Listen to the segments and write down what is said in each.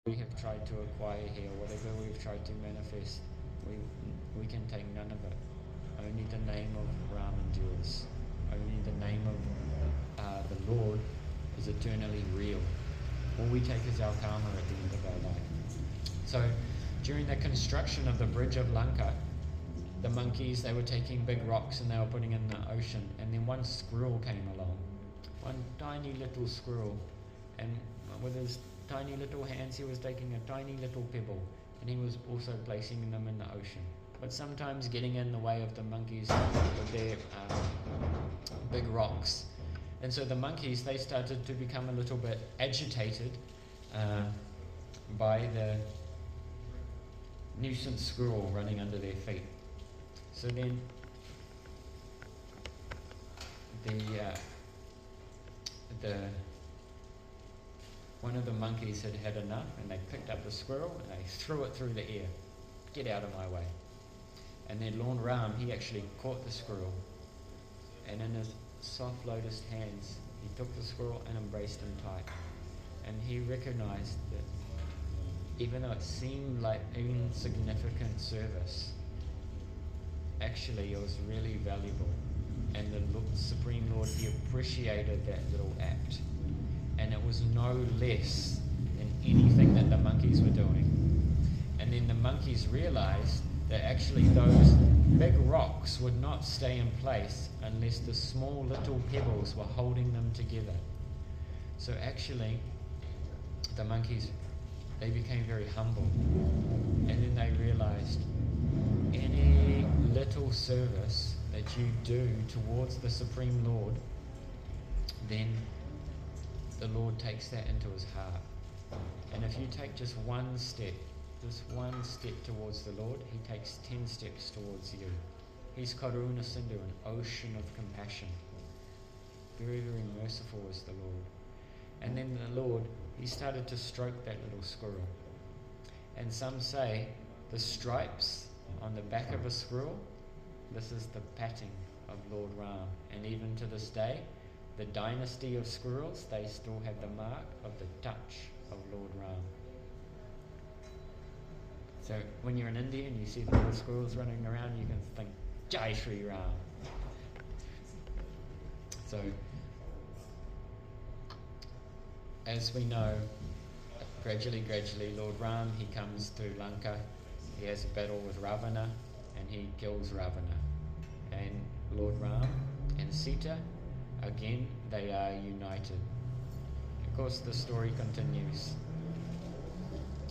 we have tried to acquire here, whatever we've tried to manifest, we can take none of it. Only the name of Ram endures. Only the name of the Lord is eternally real. All we take is our karma at the end of our life. So during the construction of the bridge of Lanka, the monkeys, they were taking big rocks and they were putting in the ocean, and then one squirrel came along, one tiny little squirrel, and with his tiny little hands he was taking a tiny little pebble and he was also placing them in the ocean, but sometimes getting in the way of the monkeys with their big rocks. And so the monkeys, they started to become a little bit agitated by the nuisance squirrel running under their feet. So then the one of the monkeys had had enough, and they picked up the squirrel and they threw it through the air. Get out of my way. And then Lord Ram, he actually caught the squirrel, and in his soft lotus hands he took the squirrel and embraced him tight. And he recognized that even though it seemed like insignificant service, actually it was really valuable. And the Supreme Lord, he appreciated that little act. And it was no less than anything that the monkeys were doing. And then the monkeys realized that actually those big rocks would not stay in place unless the small little pebbles were holding them together. So actually, the monkeys, they became very humble. And then they realized any little service that you do towards the Supreme Lord, then the Lord takes that into his heart. And if you take just one step towards the Lord, he takes 10 steps towards you. He's Karuna Sindhu, an ocean of compassion. Very, very merciful is the Lord. And then the Lord, he started to stroke that little squirrel. And some say the stripes on the back of a squirrel, this is the patting of Lord Ram. And even to this day, the dynasty of squirrels, they still have the mark of the touch of Lord Ram. So when you're in India and you see the little squirrels running around, you can think, Jai Sri Ram. So, as we know, gradually, Lord Ram, he comes to Lanka, he has a battle with Ravana, and he kills Ravana. And Lord Ram and Sita, again, they are united. Of course, the story continues.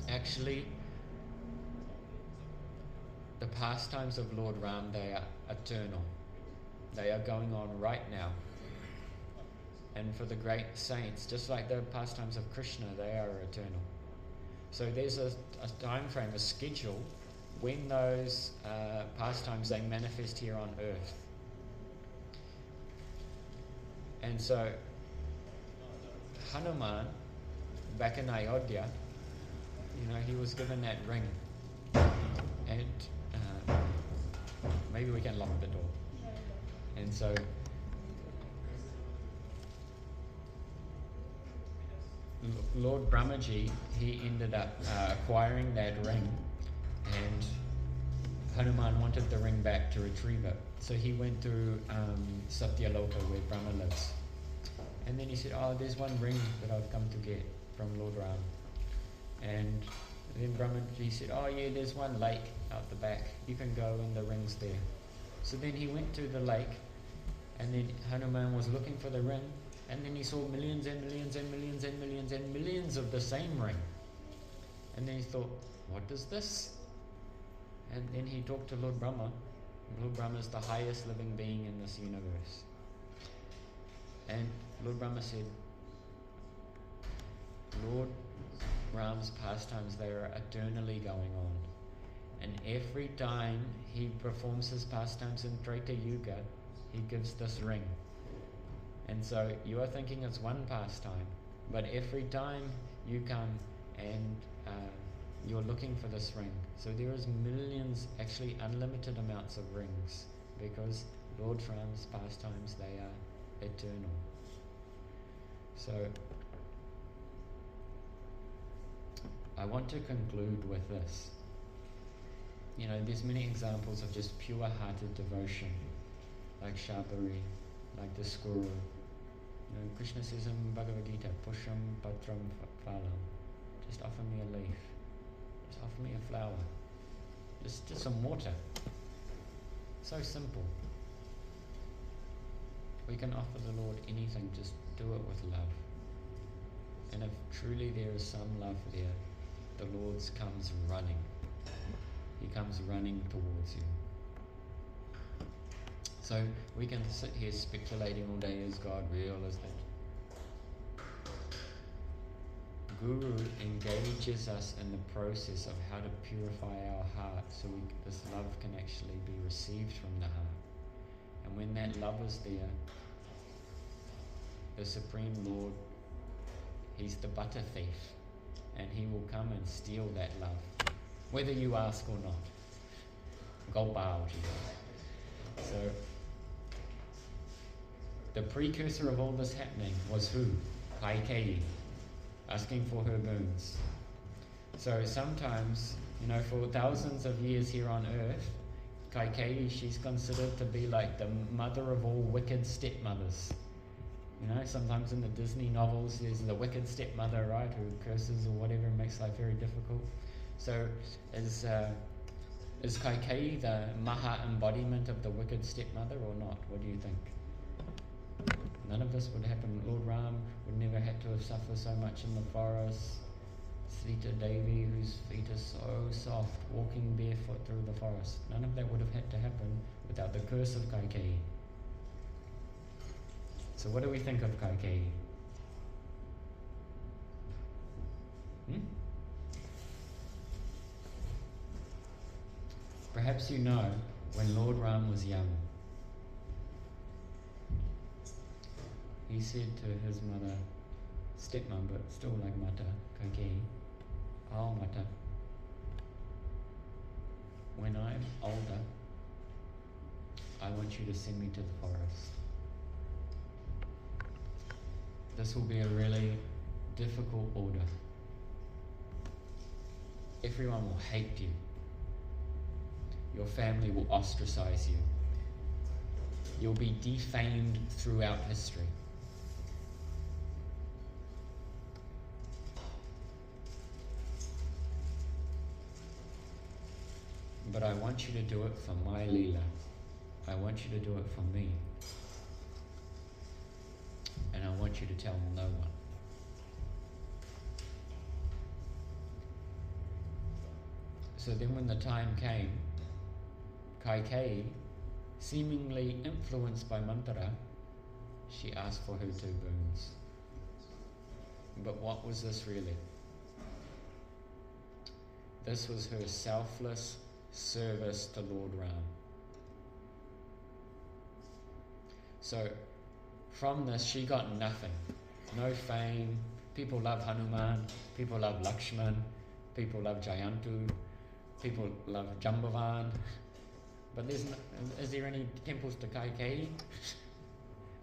Actually, the pastimes of Lord Ram, they are eternal. They are going on right now. And for the great saints, just like the pastimes of Krishna, they are eternal. So there's a time frame, a schedule, when those pastimes, they manifest here on earth. And so Hanuman, back in Ayodhya, he was given that ring. And maybe we can lock the door. And so Lord Brahmaji, he ended up acquiring that ring, and Hanuman wanted the ring back to retrieve it. So he went to Satyaloka, where Brahma lives. And then he said, there's one ring that I've come to get from Lord Ram. And then Brahmaji said, yeah, there's one lake out the back. You can go and the ring's there. So then he went to the lake, and then Hanuman was looking for the ring, and then he saw millions and millions and millions and millions and millions of the same ring. And then he thought, what is this? And then he talked to Lord Brahma. Lord Brahma is the highest living being in this universe. And Lord Brahma said, Lord Ram's pastimes, they are eternally going on. And every time he performs his pastimes in Treta Yuga, he gives this ring. And so you are thinking it's one pastime, but every time you come and you're looking for this ring. So there is millions, actually unlimited amounts of rings, because Lord Ram's pastimes, they are eternal. So I want to conclude with this. You know, there's many examples of just pure-hearted devotion, like Shabari, like the squirrel. You know, Krishna says in Bhagavad Gita, Pusham Patram Phalam. Just offer me a leaf. Just offer me a flower. Just some water. So simple. We can offer the Lord anything, just do it with love. And if truly there is some love there, the Lord comes running. He comes running towards you. So we can sit here speculating all day, is God real, is that? Guru engages us in the process of how to purify our heart so this love can actually be received from the heart. And when that love is there, the Supreme Lord, He's the butter thief, and He will come and steal that love, whether you ask or not. Gopal. So, the precursor of all this happening was who? Kaikeyi, asking for her boons. So sometimes, you know, for thousands of years here on earth, Kaikeyi, she's considered to be like the mother of all wicked stepmothers. You know, sometimes in the Disney novels, there's the wicked stepmother, right, who curses or whatever and makes life very difficult. So is Kaikeyi the Maha embodiment of the wicked stepmother or not? What do you think? None of this would happen. Lord Ram would never have to have suffered so much in the forest. Sita Devi, whose feet are so soft, walking barefoot through the forest. None of that would have had to happen without the curse of Kaikeyi. So what do we think of Kaikeyi? Perhaps you know when Lord Ram was young, he said to his mother, stepmom, but still like Mata, Kaikeyi, "Oh Mata, when I'm older, I want you to send me to the forest. This will be a really difficult order. Everyone will hate you. Your family will ostracize you. You'll be defamed throughout history. But I want you to do it for my Leela. I want you to do it for me. And I want you to tell no one." So then when the time came, Kaikeyi, seemingly influenced by mantra, she asked for her 2 boons. But what was this really? This was her selfless service to Lord Ram. So from this she got nothing. No fame. People love Hanuman. People love Lakshman. People love Jayantu. People love Jambavan. But is there any temples to Kaikeyi?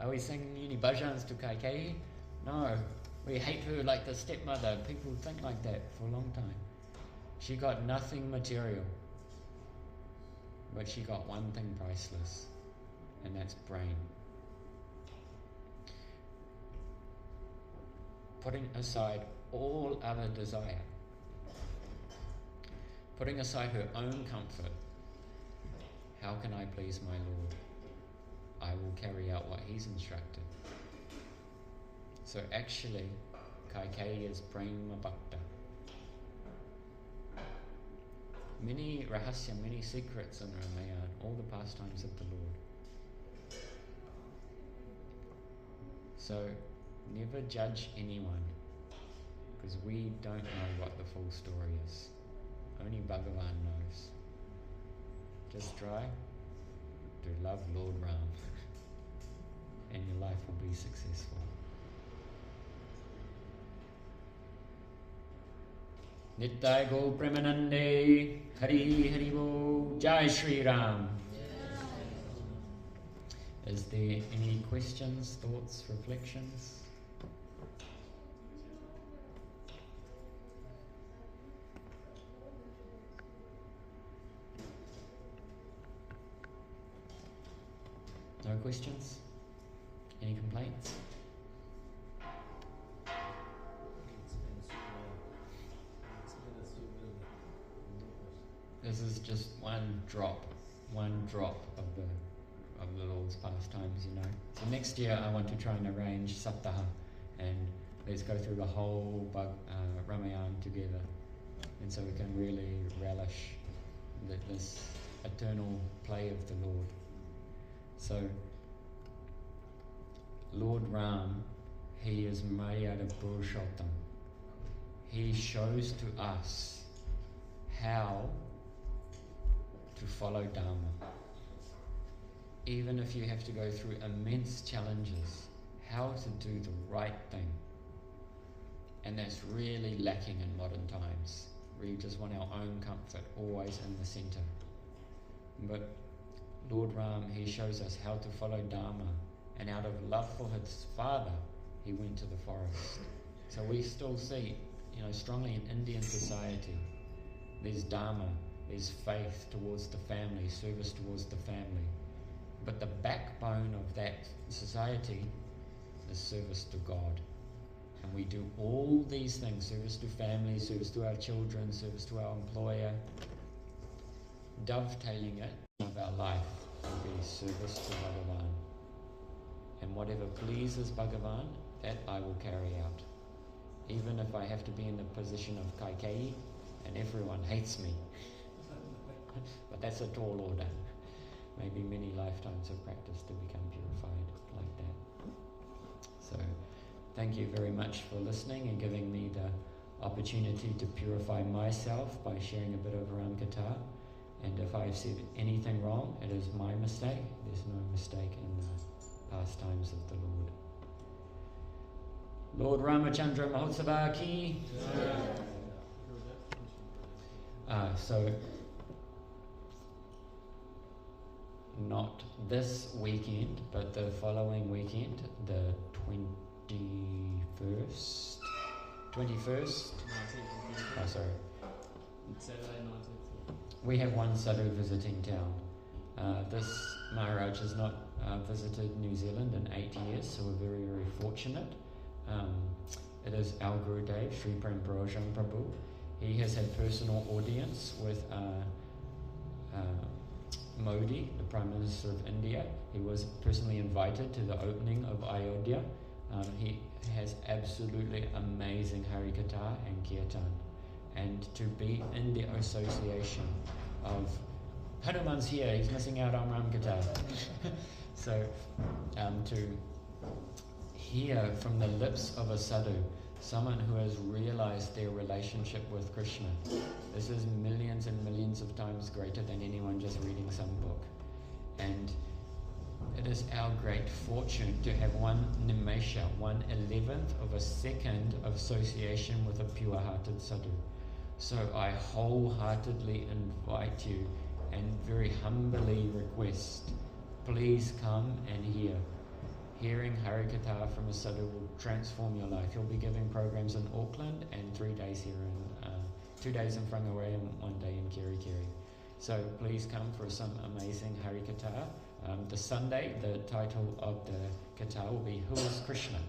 Are we singing any bhajans to Kaikeyi? No. We hate her like the stepmother. People think like that for a long time. She got nothing material. But she got one thing priceless. And that's brain. Putting aside all other desire. Putting aside her own comfort. How can I please my Lord? I will carry out what He's instructed. So actually, Kaikeyi is Prema Bhakta. Many rahasya, many secrets in Ramayana, all the pastimes of the Lord. So never judge anyone, because we don't know what the full story is. Only Bhagavan knows. Just try to love Lord Ram and your life will be successful. Nittai Go Premanande Hari Hari Bo Jai Sri Ram. Is there any questions, thoughts, reflections? questions? Any complaints? This is just one drop of the Lord's pastimes, you know. So next year I want to try and arrange Saptaha, and let's go through the whole Ramayana together, and so we can really relish this eternal play of the Lord. So Lord Ram, he is Maryada Purushottam. He shows to us how to follow Dharma. Even if you have to go through immense challenges, how to do the right thing. And that's really lacking in modern times. We just want our own comfort, always in the center. But Lord Ram, he shows us how to follow Dharma, and out of love for his father, he went to the forest. So we still see, you know, strongly in Indian society, there's Dharma, there's faith towards the family, service towards the family. But the backbone of that society is service to God. And we do all these things, service to family, service to our children, service to our employer, dovetailing it of our life will be service to Bhagavan. And whatever pleases Bhagavan, that I will carry out. Even if I have to be in the position of Kaikeyi and everyone hates me. But that's a tall order. Maybe many lifetimes of practice to become purified like that. So thank you very much for listening and giving me the opportunity to purify myself by sharing a bit of Ram Katha. And if I've said anything wrong, it is my mistake. There's no mistake in the pastimes of the Lord. Lord Ramachandra Mahotsava ki. So not this weekend, but the following weekend, the 21st? 19th. Oh, sorry. Saturday 19th. We have one sadhu visiting town. This Maharaj has not visited New Zealand in 8 years, so we're very, very fortunate. It is our Gurudev, Sri Prabhu Prabhu. He has had personal audience with Modi, the Prime Minister of India. He was personally invited to the opening of Ayodhya. He has absolutely amazing Harikatha and Kirtan. And to be in the association of Hanuman's here, he's missing out on Ram Katha. So to hear from the lips of a sadhu, someone who has realized their relationship with Krishna. This is millions and millions of times greater than anyone just reading some book. And it is our great fortune to have one nimesha, 1/11th of a second of association with a pure-hearted sadhu. So I wholeheartedly invite you and very humbly request, please come and hear. Hearing Harikatha from a sadhu will transform your life. He'll be giving programs in Auckland and 3 days here in 2 days in Whangarei and 1 day in Kerikeri. So please come for some amazing Harikatha. The Sunday, the title of the Katha will be Who is Krishna?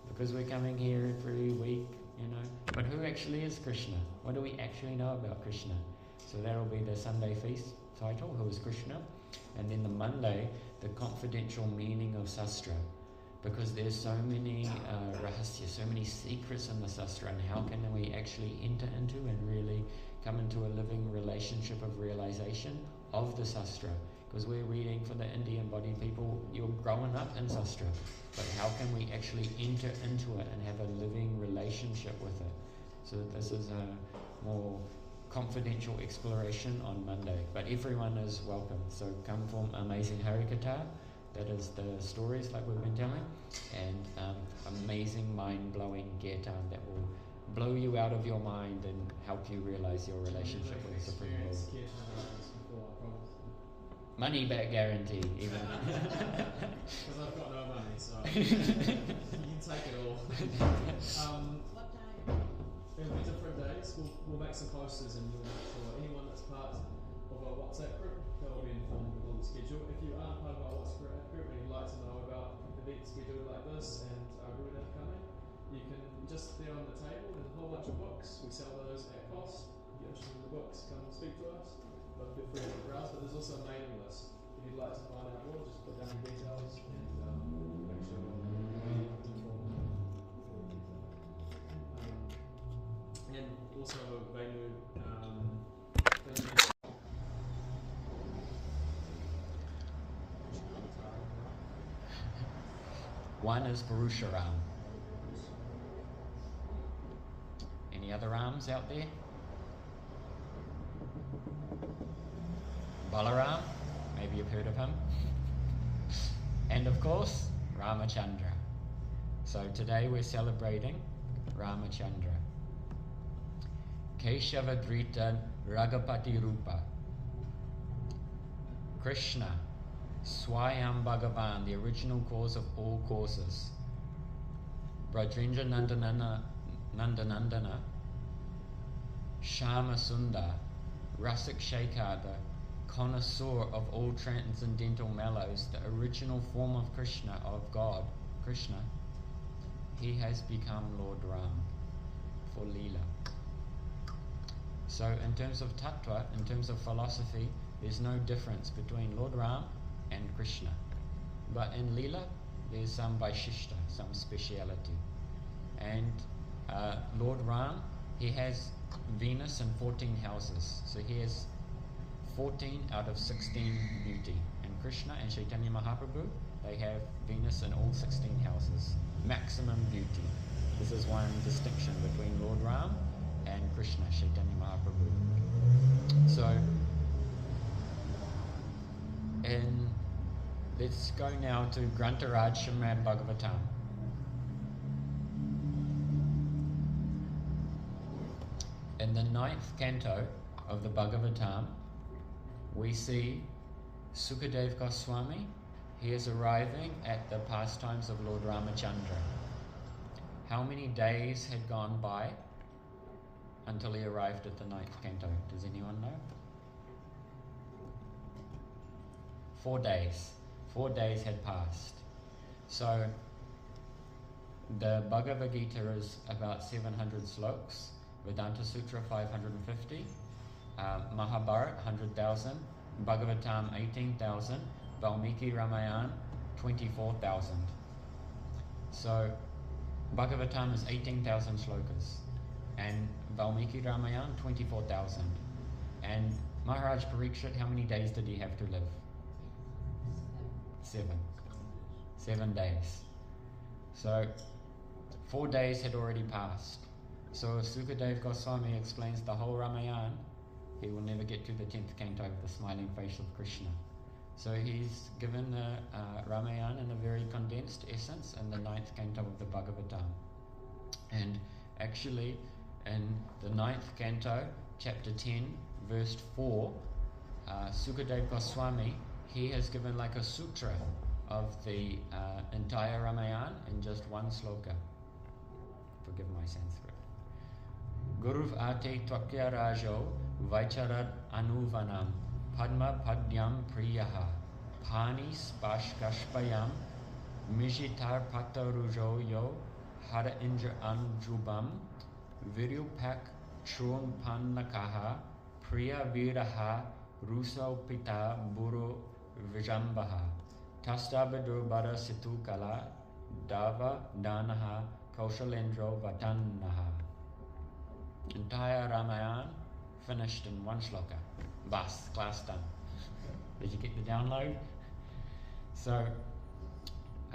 Because we're coming here every week, you know. But who actually is Krishna? What do we actually know about Krishna? So that'll be the Sunday feast title, Who is Krishna? And then the Monday, the confidential meaning of Sastra, because there's so many rahasya, so many secrets in the Sastra, and how can we actually enter into and really come into a living relationship of realization of the Sastra? Because we're reading for the Indian body people, you're growing up in Sastra, but how can we actually enter into it and have a living relationship with it? So this is a more confidential exploration on Monday, but everyone is welcome. So come for amazing Harikatha, that is the stories like we've been telling, and amazing mind-blowing Kirtan that will blow you out of your mind and help you realize your relationship with the Supreme Lord. Money back guarantee, even. Because I've got no money, so you can take it all. It'll be different days. We'll make some posters and we'll make sure anyone that's part of our WhatsApp group. That will be informed with all the schedule. If you aren't part of our WhatsApp group and you'd like to know about events scheduled like this and our group upcoming, you can just there on the table, there's a whole bunch of books. We sell those at cost. If you're interested in the books, come and speak to us. But feel free to browse. But there's also a mailing list. If you'd like to find out more, just put down the details and make sure we're informed. And also venue. One is Purusharam. Any other Rams out there? Balaram, maybe you've heard of him. And of course, Ramachandra. So today we're celebrating Ramachandra. Keshavadrita Ragapati Rupa. Krishna, Swayam Bhagavan, the original cause of all causes. Brajendra Nandanandana, Shama Sundar, Rasik Shekhar, the connoisseur of all transcendental mellows, the original form of Krishna, of God, Krishna, he has become Lord Ram for Leela. So in terms of tattva, in terms of philosophy, there's no difference between Lord Ram and Krishna. But in Leela, there's some Vaishishta, some speciality. And Lord Ram, he has Venus in 14 houses. So he has 14 out of 16 beauty. And Krishna and Chaitanya Mahaprabhu, they have Venus in all 16 houses. Maximum beauty. This is one distinction between Lord Ram and Krishna, Chaitanya Mahaprabhu. So, let's go now to Grantaraj Srimad Bhagavatam. In the 9th canto of the Bhagavatam, we see Sukadev Goswami. He is arriving at the pastimes of Lord Ramachandra. How many days had gone by until he arrived at the 9th canto? Does anyone know? 4 days. 4 days had passed. So the Bhagavad Gita is about 700 sloks, Vedanta Sutra 550, Mahabharata 100,000, Bhagavatam 18,000, Valmiki Ramayana 24,000. So Bhagavatam is 18,000 slokas and Valmiki Ramayana 24,000. And Maharaj Parikshit, how many days did he have to live? 7 days. So 4 days had already passed. So if Sukadev Goswami explains the whole Ramayana, he will never get to the 10th canto of the smiling face of Krishna. So he's given the Ramayana in a very condensed essence in the 9th canto of the Bhagavatam. And actually in the 9th canto, chapter 10, verse 4, Sukadev Goswami, he has given like a sutra of the entire Ramayana in just one sloka. Forgive my Sanskrit. Guruv ate twakya rajo vaicharat anuvanam padma padyam priyaha pani spashkashpayam mijitar patarujo yo hara indra anjubam virupak chun pannakaha priya viraha ruso pita buru vijambaha tastabadur bara situ kala dava danaha kaushalendro vatannaha. Entire Ramayana finished in one shloka. Bas, class done. Did you get the download? So,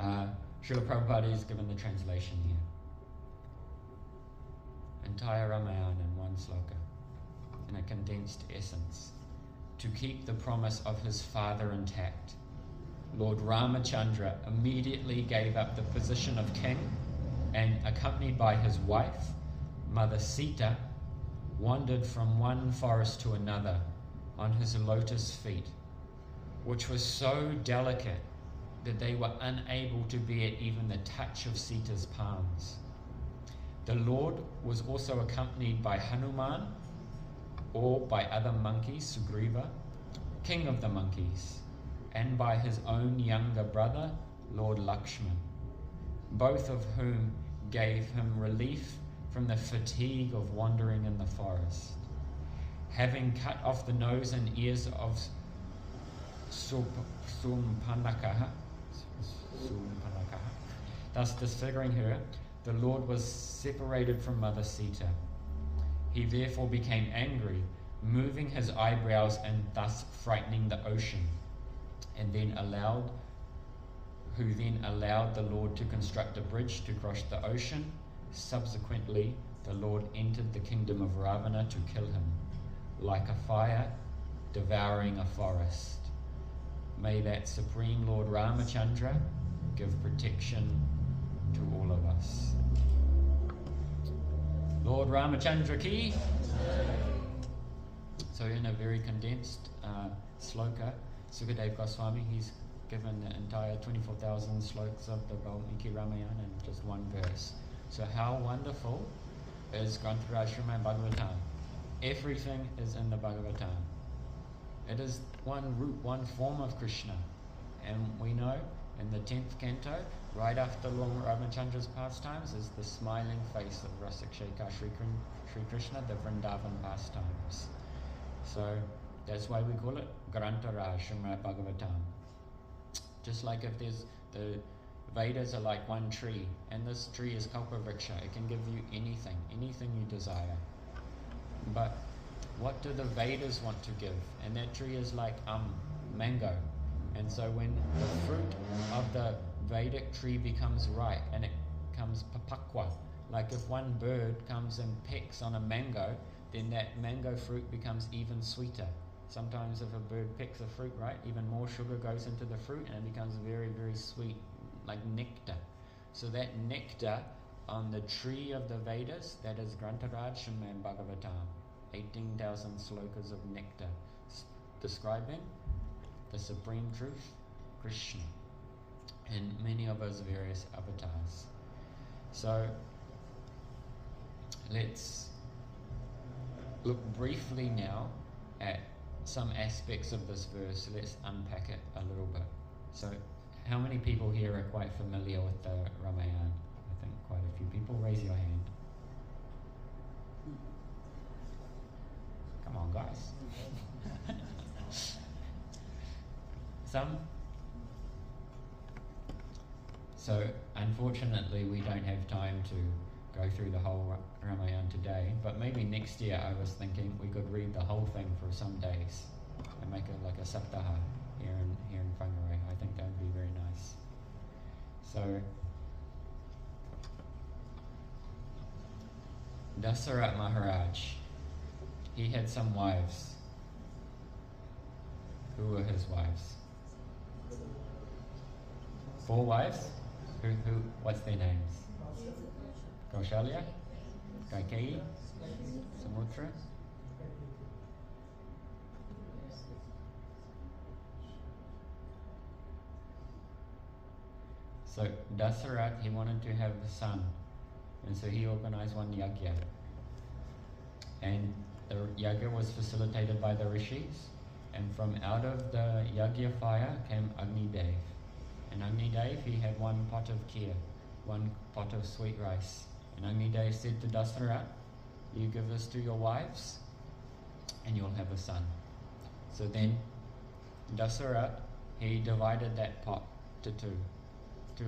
Srila Prabhupada is given the translation here. Entire Ramayana in one sloka, in a condensed essence, to keep the promise of his father intact. Lord Ramachandra immediately gave up the position of king and, accompanied by his wife, Mother Sita, wandered from one forest to another on his lotus feet, which was so delicate that they were unable to bear even the touch of Sita's palms. The Lord was also accompanied by Hanuman or by other monkeys, Sugriva, king of the monkeys, and by his own younger brother, Lord Lakshman, both of whom gave him relief from the fatigue of wandering in the forest. Having cut off the nose and ears of Surpanakaha, thus disfiguring her, the Lord was separated from Mother Sita. He therefore became angry, moving his eyebrows and thus frightening the ocean, and then allowed the Lord to construct a bridge to cross the ocean. Subsequently, the Lord entered the kingdom of Ravana to kill him, like a fire devouring a forest. May that Supreme Lord Ramachandra give protection to all of us. Lord Ramachandra ki. So in a very condensed sloka, Sukadev Goswami, he's given the entire 24,000 slokas of the Valmiki Ramayana in just one verse. So how wonderful is Grantaraj Srimad Bhagavatam? Everything is in the Bhagavatam. It is one root, one form of Krishna. And we know in the 10th canto, right after Lord Ramachandra's pastimes, is the smiling face of Rasik Shekhar Sri Krishna, the Vrindavan pastimes. So that's why we call it Grantaraj Srimad Bhagavatam. Just like if there's the Vedas are like one tree, and this tree is Kalpavriksha. It can give you anything you desire. But what do the Vedas want to give? And that tree is like mango. And so when the fruit of the Vedic tree becomes ripe and it becomes papakwa, like if one bird comes and pecks on a mango, then that mango fruit becomes even sweeter. Sometimes if a bird picks a fruit, right, even more sugar goes into the fruit and it becomes very, very sweet, like nectar. So that nectar on the tree of the Vedas, that is Grantaraj Srimad Bhagavatam, 18,000 slokas of nectar, describing the supreme truth, Krishna, and many of his various avatars. So let's look briefly now at some aspects of this verse. Let's unpack it a little bit. So how many people here are quite familiar with the Ramayana? I think quite a few people. Raise your hand. Come on, guys. Some? So unfortunately we don't have time to go through the whole Ramayana today, but maybe next year I was thinking we could read the whole thing for some days and make it like a saptaha here in Whangarei. I think that would be very nice. So Dasarat Maharaj, he had some wives. Who were his wives? 4 wives? Who what's their names? Kaushalya, Kaikeyi, Samutra. So Dasarat, he wanted to have a son, and so he organized one yagya. And the yagya was facilitated by the rishis, and from out of the yagya fire came Agni Dev. And Agni Dev, he had 1 pot of kheer, 1 pot of sweet rice. And Agni Dev said to Dasarat, you give this to your wives and you'll have a son. So then Dasarat, he divided that pot to two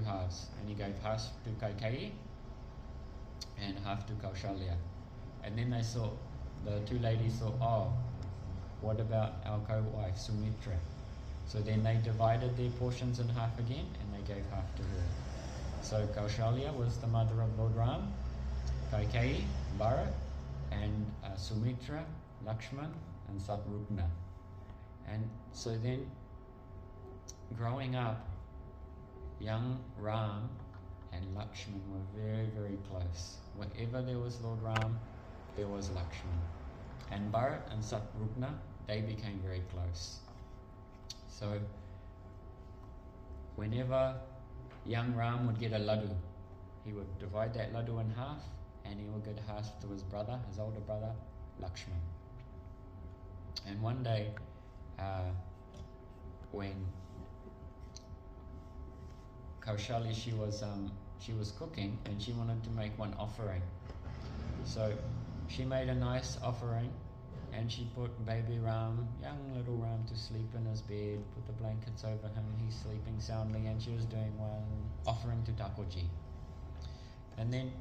halves, and he gave half to Kaikeyi and half to Kaushalya. And then they saw, the 2 ladies thought, oh, what about our co-wife Sumitra? So then they divided their portions in half again, and they gave half to her. So Kaushalya was the mother of Lord Ram, Kaikeyi, Bharat, and Sumitra, Lakshman, and Satrugna. And so then, growing up, young Ram and Lakshman were very, very close. Wherever there was Lord Ram, there was Lakshman. And Bharat and Satrugna, they became very close. So whenever young Ram would get a laddu, he would divide that laddu in half, and he would give half to his brother, his older brother, Lakshman. And one day, when Kaushalya, she was cooking and she wanted to make one offering. So she made a nice offering and she put baby Ram, young little Ram, to sleep in his bed, put the blankets over him, he's sleeping soundly, and she was doing one offering to Takoji. And then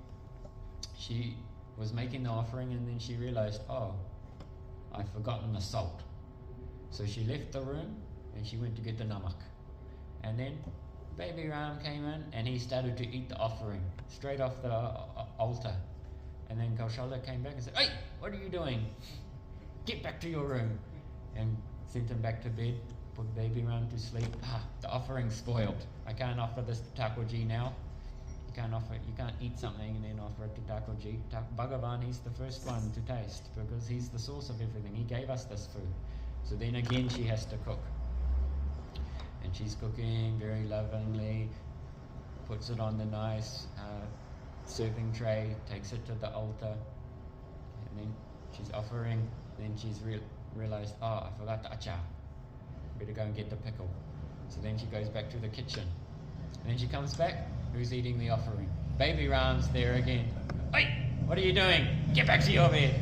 she was making the offering and then she realized, oh, I've forgotten the salt. So she left the room and she went to get the namak. And then baby Ram came in and he started to eat the offering straight off the altar. And then Kaushalya came back and said, "Hey, what are you doing? Get back to your room." And sent him back to bed, put baby Ram to sleep. The offering's spoiled. I can't offer this to Takoji now. You can't eat something and then offer it to Takoji. Bhagavan, he's the first one to taste because he's the source of everything. He gave us this food. So then again she has to cook. And she's cooking very lovingly, puts it on the nice serving tray, takes it to the altar, and then she's offering. Then she's realized, oh, I forgot the achar. Better go and get the pickle. So then she goes back to the kitchen. And then she comes back. Who's eating the offering? Baby Ram's there again. "Hey, what are you doing? Get back to your bed."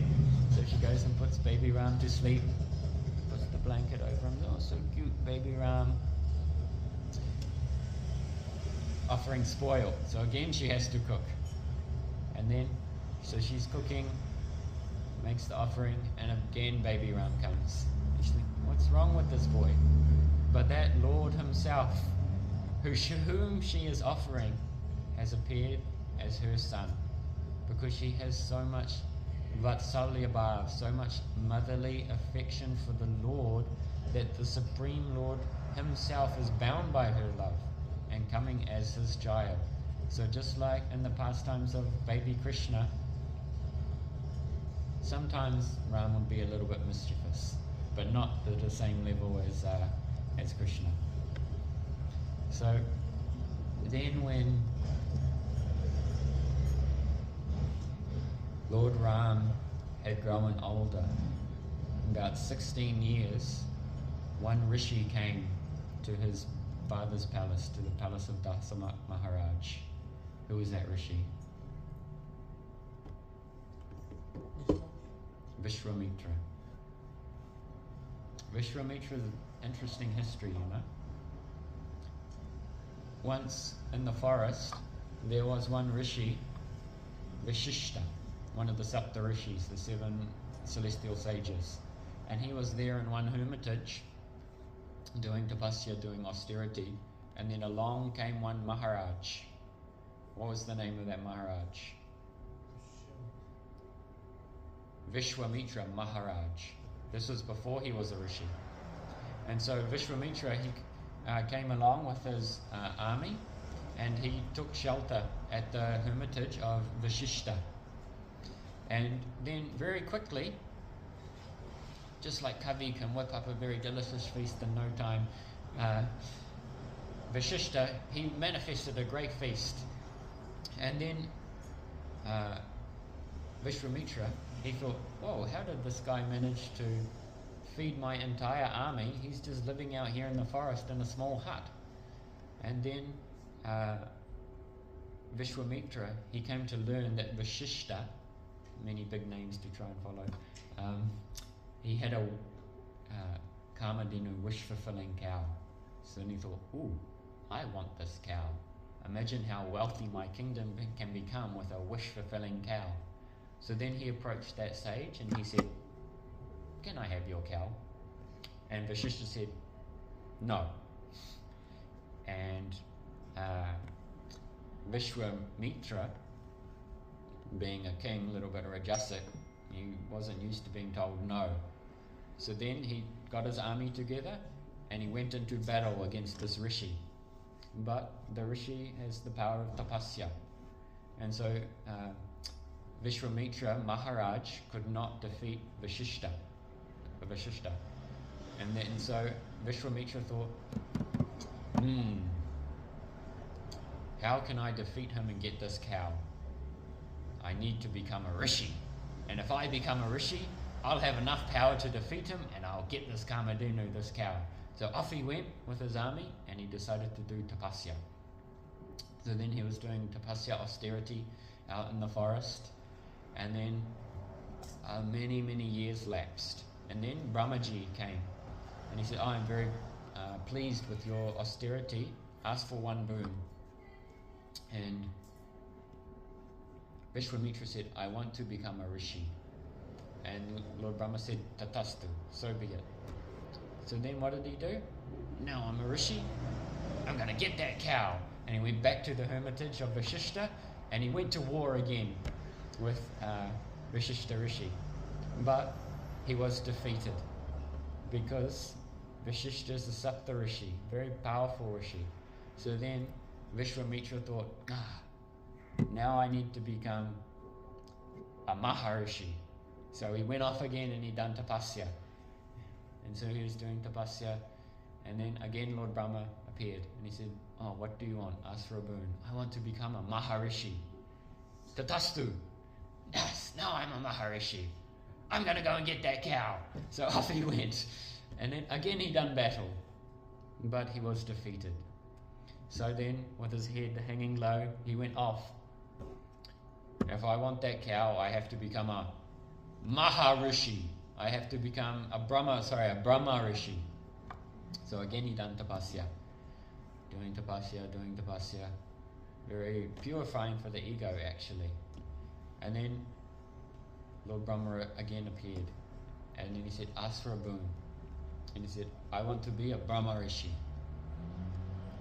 So she goes and puts baby Ram to sleep, puts the blanket over him. Oh, so cute, baby Ram. Offering spoiled. So again she has to cook. And then, so she's cooking, makes the offering, and again baby Ram comes. And she's like, what's wrong with this boy? But that Lord himself, whom she is offering, has appeared as her son, because she has so much Vatsalya Bhav, so much motherly affection for the Lord, that the Supreme Lord himself is bound by her love and coming as his child. So just like in the pastimes of baby Krishna, sometimes Ram would be a little bit mischievous, but not to the same level as Krishna. So then when Lord Ram had grown older, about 16 years, one rishi came to his father's palace, to the palace of Dasa Maharaj. Who was that rishi? Vishwamitra. Vishwamitra's interesting history, you know. Once in the forest, there was one rishi, Vishishta, one of the Sapta Rishis, the 7 celestial sages. And he was there in one hermitage, doing tapasya, doing austerity. And then along came one Maharaj. What was the name of that Maharaj? Vishwamitra Maharaj. This was before he was a rishi. And so Vishwamitra, he came along with his army, and he took shelter at the hermitage of Vishishta. And then very quickly, just like Kavi can whip up a very delicious feast in no time, Vishishta, he manifested a great feast. And then Vishwamitra, he thought, whoa, how did this guy manage to feed my entire army? He's just living out here in the forest in a small hut. And then Vishwamitra, he came to learn that Vishishta, many big names to try and follow, he had a Kamadinu, wish-fulfilling cow. So then he thought, ooh, I want this cow. Imagine how wealthy my kingdom can become with a wish-fulfilling cow. So then he approached that sage and he said, can I have your cow? And Vishishta said, no. And Vishwamitra, being a king, a little bit of Rajasic, he wasn't used to being told no. So then he got his army together and he went into battle against this rishi. But the rishi has the power of tapasya. And so Vishwamitra Maharaj could not defeat Vishishta. And then so Vishwamitra thought, how can I defeat him and get this cow? I need to become a rishi. And if I become a rishi, I'll have enough power to defeat him, and I'll get this Kamadhenu, this cow. So off he went with his army, and he decided to do tapasya. So then he was doing tapasya, austerity, out in the forest, and then many, many years lapsed. And then Brahmaji came, and he said, I'm very pleased with your austerity. Ask for one boon. And Vishwamitra said, I want to become a rishi. And Lord Brahma said, Tatastu, so be it. So then what did he do? Now I'm a rishi, I'm going to get that cow. And he went back to the hermitage of Vashishta, and he went to war again with Vashishta Rishi. But he was defeated, because Vashishta is the Sapta Rishi, very powerful Rishi. So then Vishwamitra thought, now I need to become a Maharishi. So he went off again and he done tapasya. And so he was doing tapasya, and then again Lord Brahma appeared and he said, what do you want? Ask for a boon. I want to become a Maharishi. Tatastu. Yes, now I'm a Maharishi. I'm going to go and get that cow. So off he went. And then again he done battle, but he was defeated. So then, with his head hanging low, he went off. If I want that cow, I have to become a Maharishi. I have to become a Brahma Rishi. So again he done tapasya. Doing tapasya. Very purifying for the ego, actually. And then Lord Brahma again appeared. And then he said, ask for a boon. And he said, I want to be a Brahma Rishi.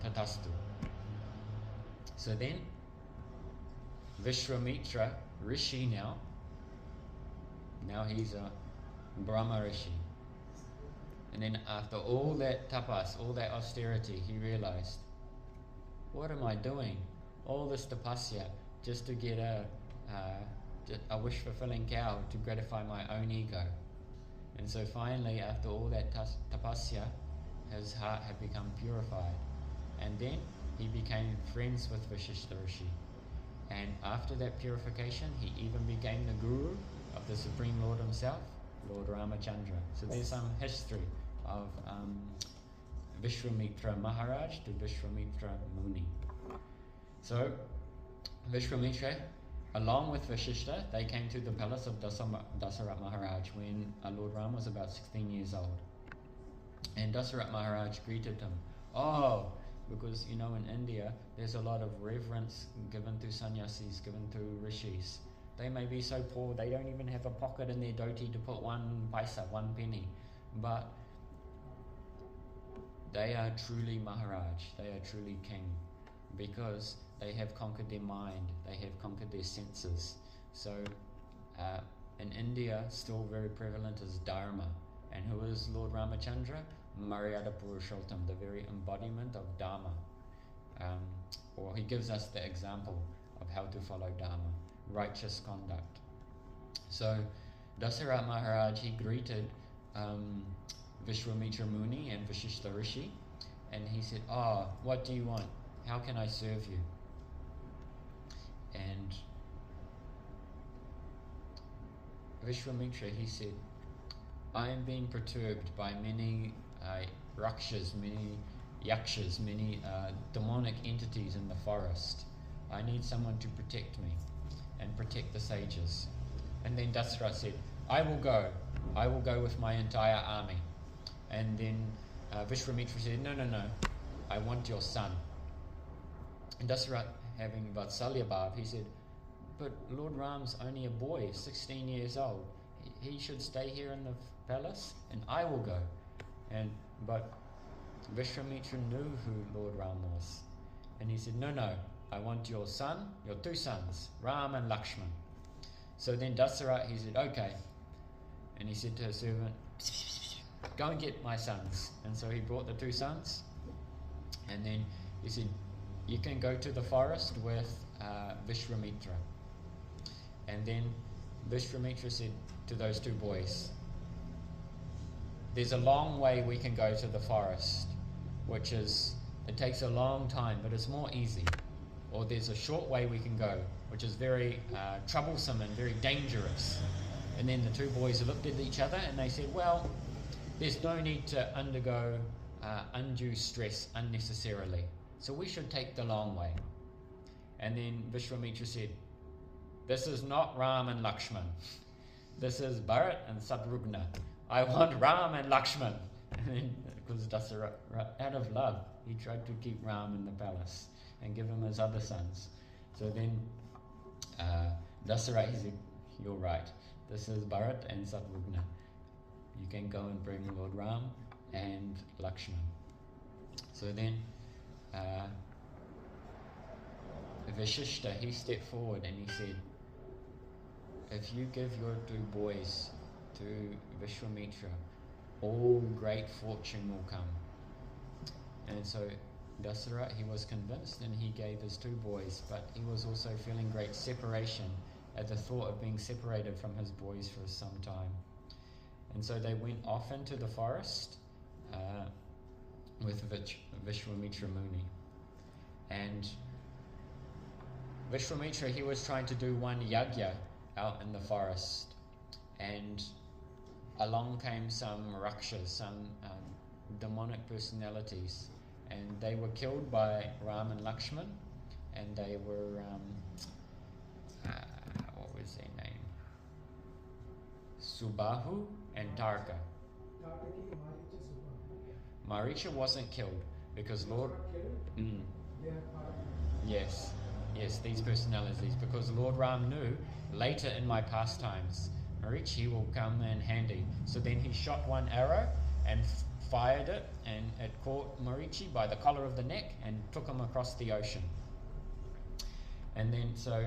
Tatastu. So then, Vishwamitra Rishi now he's a Brahma Rishi. And then after all that tapas, all that austerity, he realized, what am I doing? All this tapasya just to get a wish-fulfilling cow to gratify my own ego. And so finally, after all that tapasya, his heart had become purified. And then he became friends with Vashishta Rishi. And after that purification, he even became the guru of the Supreme Lord himself, Lord Ramachandra. So there's some history of Vishwamitra Maharaj to Vishwamitra Muni. So Vishwamitra, along with Vashishta, they came to the palace of Dasarat Maharaj when Lord Ram was about 16 years old. And Dasarat Maharaj greeted him. Because in India there's a lot of reverence given to sannyasis, given to rishis. They may be so poor they don't even have a pocket in their dhoti to put 1 paisa, 1 penny, but they are truly Maharaj, they are truly king, because they have conquered their mind, they have conquered their senses. So in India, still very prevalent is Dharma. And who is Lord Ramachandra? Maryada Purushottam, the very embodiment of Dharma. Or he gives us the example of how to follow Dharma, righteous conduct. So Dasarat Maharaj, he greeted Vishwamitra Muni and Vashishta Rishi, and he said, what do you want? How can I serve you? And Vishwamitra, he said, I am being perturbed by many rakshas, many yakshas, many demonic entities in the forest. I need someone to protect me and protect the sages. And then Dasarat said, I will go with my entire army. And then Vishwamitra said, no, I want your son. And Dasarat, having Vatsalya Bhav, he said, but Lord Ram's only a boy, 16 years old. He should stay here in the palace, and I will go. But Vishwamitra knew who Lord Ram was. And he said, no, I want your son, your 2 sons, Ram and Lakshman. So then Dasarat, he said, okay. And he said to his servant, go and get my sons. And so he brought the 2 sons. And then he said, you can go to the forest with Vishwamitra. And then Vishwamitra said to those 2 boys, there's a long way we can go to the forest, it takes a long time, but it's more easy. Or there's a short way we can go, which is very troublesome and very dangerous. And then the two boys looked at each other and they said, well, there's no need to undergo undue stress unnecessarily, so we should take the long way. And then Vishwamitra said, this is not Ram and Lakshman. This is Bharat and Satrugna. I want Ram and Lakshman. And then, because Dasara, out of love, he tried to keep Ram in the palace and give him his other sons. So then Dasara, he said, you're right. This is Bharat and Satrugna. You can go and bring Lord Ram and Lakshman. So then Vashishta, he stepped forward and he said, if you give your two boys to Vishwamitra, all great fortune will come. And so Dasara, he was convinced and he gave his two boys, but he was also feeling great separation at the thought of being separated from his boys for some time. And so they went off into the forest with Vishwamitra Muni. And Vishwamitra, he was trying to do one yagya out in the forest, and along came some rakshas, some demonic personalities, and they were killed by Ram and Lakshman, and they were what was their name? Subahu and Tarka. Maricha wasn't killed because Lord. Yes, these personalities, because Lord Ram knew later in my pastimes Marichi will come in handy. So then he shot one arrow and fired it, and it caught Marichi by the collar of the neck and took him across the ocean. And then so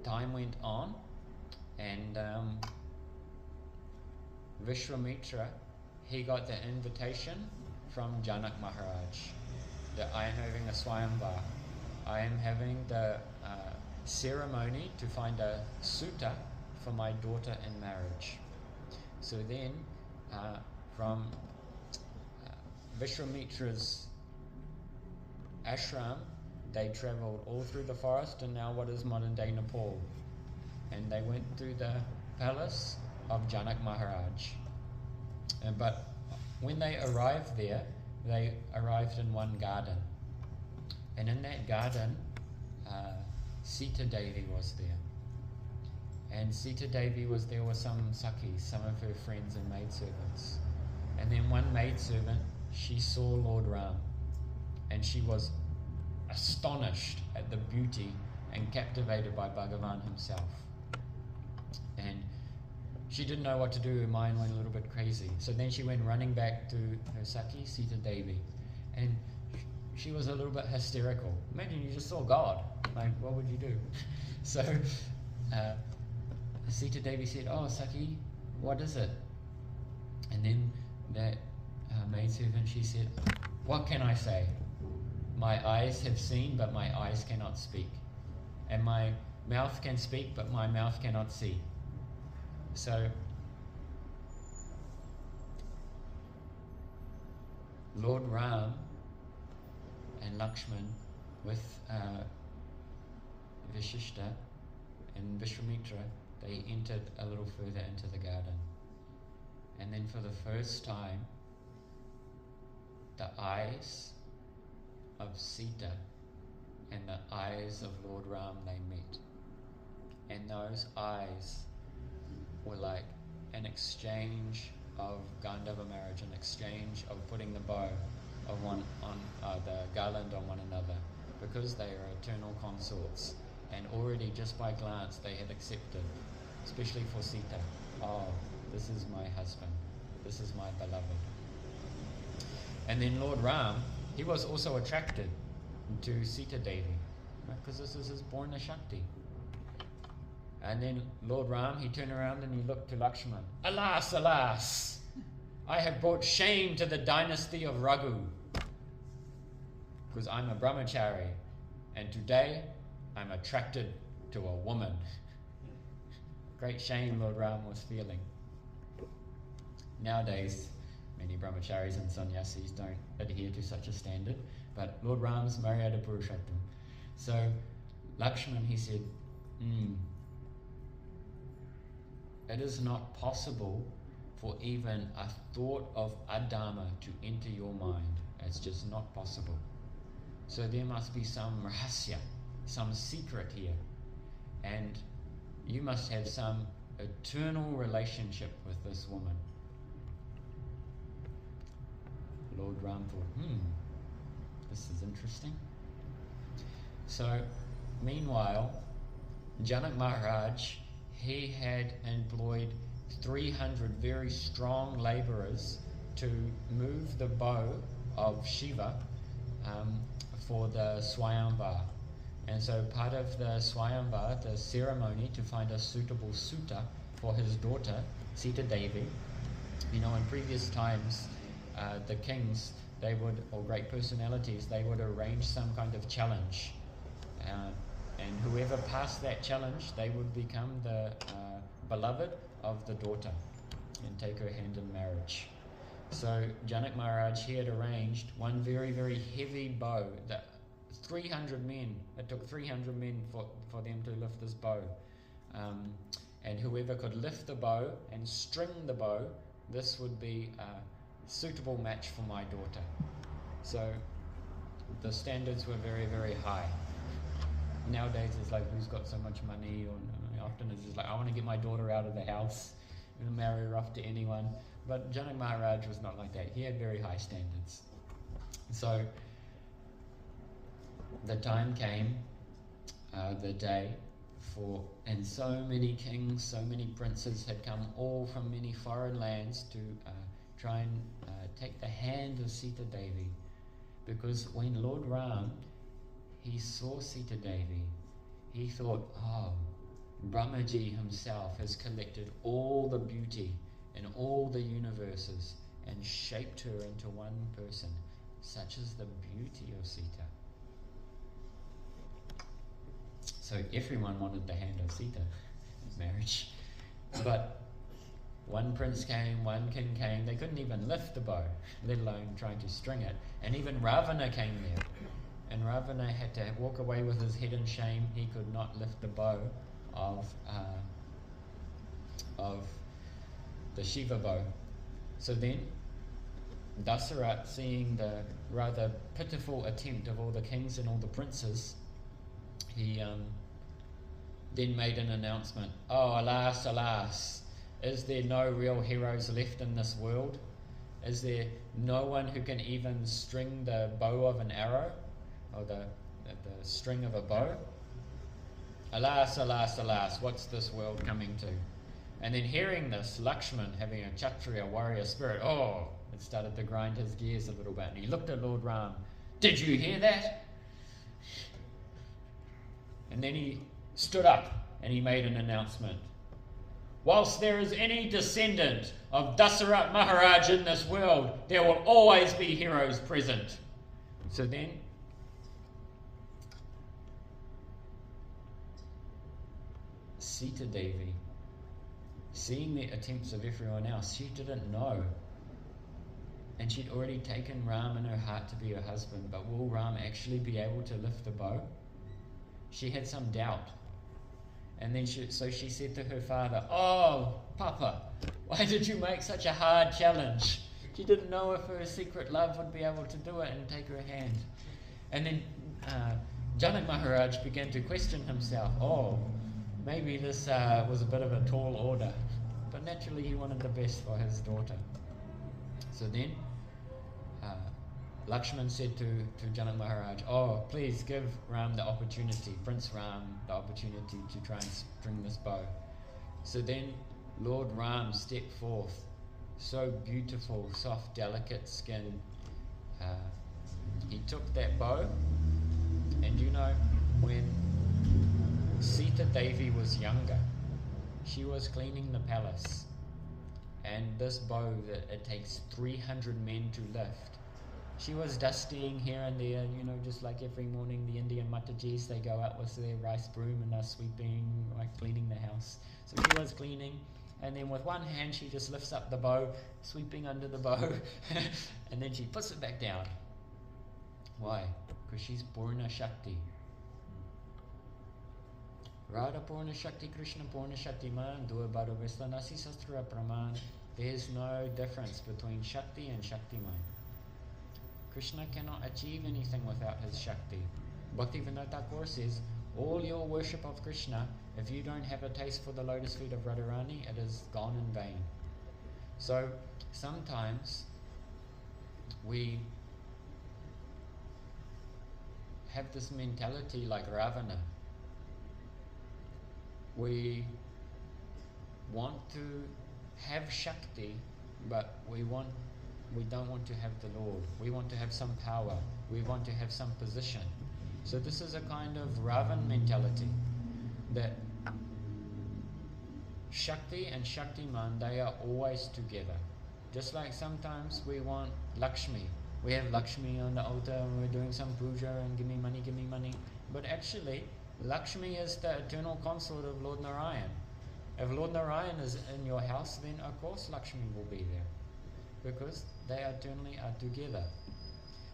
time went on, and Vishwamitra, he got the invitation from Janak Maharaj that I am having a Swayamvar. I am having the ceremony to find a suitor for my daughter in marriage. So then from Vishwamitra's ashram, they travelled all through the forest and now what is modern day Nepal. And they went through the palace of Janak Maharaj. But when they arrived there, they arrived in one garden. And in that garden, Sita Devi was there. And Sita Devi was there with some Sakis, some of her friends and maidservants. And then one maidservant, she saw Lord Ram, and she was astonished at the beauty and captivated by Bhagavan himself. And she didn't know what to do, her mind went a little bit crazy. So then she went running back to her Saki, Sita Devi, and she was a little bit hysterical. Imagine you just saw God, like what would you do? So Sita Devi said, oh Saki, what is it? And then that maidservant, she said, what can I say? My eyes have seen, but my eyes cannot speak. And my mouth can speak, but my mouth cannot see. So Lord Ram and Lakshman with Vashishta and Vishwamitra, they entered a little further into the garden. And then for the first time, the eyes of Sita and the eyes of Lord Ram, they met. And those eyes were like an exchange of Gandhava marriage, an exchange of putting the bow of one on the garland on one another, because they are eternal consorts. And already just by glance they had accepted, especially for Sita, oh, this is my husband, this is my beloved. And then Lord Ram, he was also attracted to Sita Devi, because this is his Purna Shakti. And then Lord Ram, he turned around and he looked to Lakshman. Alas, alas, I have brought shame to the dynasty of Raghu, because I'm a brahmachari, and today I'm attracted to a woman. Great shame Lord Ram was feeling. Nowadays, many brahmacharis and sannyasis don't adhere to such a standard, but Lord Ram's Maryada Purushottam. So Lakshman, he said, it is not possible for even a thought of adharma to enter your mind. It's just not possible. So there must be some rahasya, some secret here. And you must have some eternal relationship with this woman. Lord Ram thought, this is interesting. So, meanwhile, Janak Maharaj, he had employed 300 very strong labourers to move the bow of Shiva for the Swayamvar. And so part of the Swayamvar, the ceremony to find a suitable suitor for his daughter, Sita Devi, in previous times, the kings, they would, or great personalities, they would arrange some kind of challenge. And whoever passed that challenge, they would become the beloved of the daughter and take her hand in marriage. So Janak Maharaj, he had arranged one very, very heavy bow. 300 men, it took 300 men for them to lift this bow. And whoever could lift the bow and string the bow, this would be a suitable match for my daughter. So the standards were very, very high. Nowadays it's like, who's got so much money? Or often it's just like, I want to get my daughter out of the house and marry her off to anyone. But Janak Maharaj was not like that. He had very high standards. So the time came, the day and so many kings, so many princes had come all from many foreign lands to try and take the hand of Sita Devi. Because when Lord Ram, he saw Sita Devi, he thought, Brahmaji himself has collected all the beauty in all the universes and shaped her into one person. Such is the beauty of Sita. So everyone wanted the hand of Sita in marriage. But one prince came, one king came, they couldn't even lift the bow, let alone trying to string it. And even Ravana came there. And Ravana had to walk away with his head in shame. He could not lift the bow of the Shiva bow. So then Dasarat, seeing the rather pitiful attempt of all the kings and all the princes, he then made an announcement. Oh, alas, alas, is there no real heroes left in this world? Is there no one who can even string the bow of an arrow, or the string of a bow? Alas, alas, alas, what's this world coming to? And then hearing this, Lakshman, having a Kshatriya warrior spirit, it started to grind his gears a little bit. And he looked at Lord Ram. Did you hear that? And then he stood up and he made an announcement. Whilst there is any descendant of Dasarat Maharaj in this world, there will always be heroes present. So then, Sita Devi, seeing the attempts of everyone else, she didn't know. And she'd already taken Ram in her heart to be her husband, but will Ram actually be able to lift the bow? She had some doubt. And then she said to her father, "Oh, Papa, why did you make such a hard challenge?" She didn't know if her secret love would be able to do it and take her hand. And then Janak Maharaj began to question himself. Maybe this was a bit of a tall order. But naturally he wanted the best for his daughter. So then Lakshman said to Janak Maharaj, please give Ram the opportunity, Prince Ram, the opportunity to try and string this bow. So then Lord Ram stepped forth, so beautiful, soft, delicate skin. He took that bow, and when Sita Devi was younger, she was cleaning the palace, and this bow that it takes 300 men to lift, she was dustying here and there, just like every morning the Indian Matajis, they go out with their rice broom and they're sweeping, like cleaning the house. So she was cleaning, and then with one hand she just lifts up the bow, sweeping under the bow, and then she puts it back down. Why? Because she's Purna Shakti. Radha Purna Shakti Krishna Purna Shakti Man Dua Bada Vislanasi Sastra Praman. There's no difference between Shakti and Shaktiman. Krishna cannot achieve anything without his Shakti. Bhaktivinoda Thakur says, all your worship of Krishna, if you don't have a taste for the lotus feet of Radharani, it is gone in vain. So sometimes we have this mentality like Ravana. We want to have Shakti, but we don't want to have the Lord. We want to have some power. We want to have some position. So this is a kind of Ravan mentality, that Shakti and Shaktiman, they are always together. Just like sometimes we want Lakshmi. We have Lakshmi on the altar and we're doing some puja and give me money. But actually, Lakshmi is the eternal consort of Lord Narayan. If Lord Narayan is in your house, then of course Lakshmi will be there, because they eternally are together.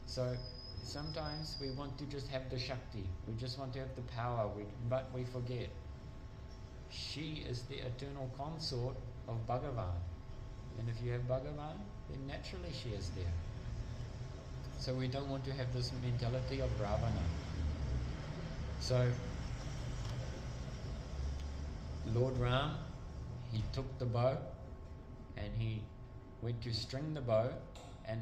So sometimes we want to just have the Shakti, we just want to have the power, but we forget she is the eternal consort of Bhagavan. And if you have Bhagavan, then naturally she is there. So we don't want to have this mentality of Ravana. So Lord Ram, he took the bow and he went to string the bow, and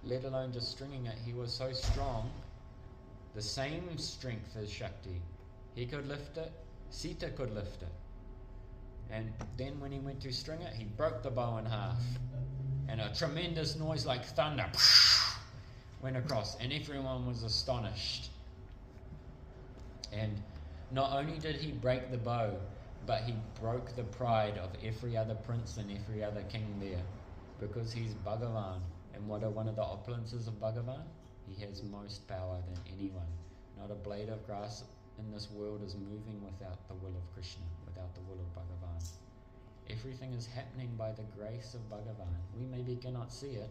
let alone just stringing it, he was so strong, the same strength as Shakti. He could lift it, Sita could lift it. And then when he went to string it, he broke the bow in half. And a tremendous noise like thunder went across, and everyone was astonished. And not only did he break the bow, but he broke the pride of every other prince and every other king there, because he's Bhagavan. And what are one of the opulences of Bhagavan? He has most power than anyone. Not a blade of grass in this world is moving without the will of Krishna, without the will of Bhagavan. Everything is happening by the grace of Bhagavan. We maybe cannot see it,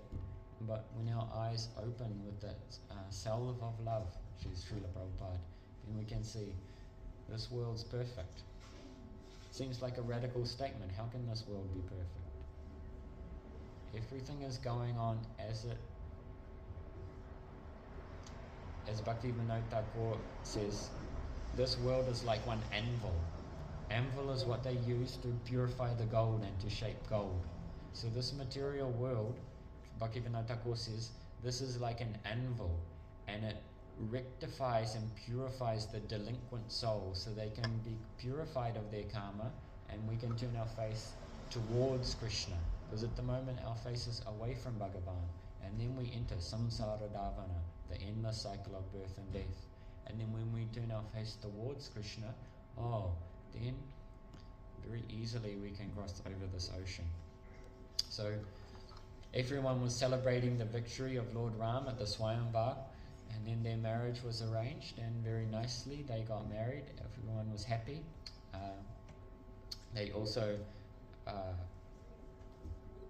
but when our eyes open with the salve of love, says Srila Prabhupada, then we can see this world's perfect. Seems like a radical statement. How can this world be perfect? Everything is going on as Bhaktivinoda Thakur says, this world is like one anvil. Anvil is what they use to purify the gold and to shape gold. So this material world, Bhaktivinoda Thakur says, this is like an anvil, and it rectifies and purifies the delinquent soul so they can be purified of their karma, and we can turn our face towards Krishna. Because at the moment our face is away from Bhagavan, and then we enter samsara dhavana, the endless cycle of birth and death. And then when we turn our face towards Krishna, then very easily we can cross over this ocean. So everyone was celebrating the victory of Lord Ram at the Swayamvar, and then their marriage was arranged, and very nicely they got married. Everyone was happy. They also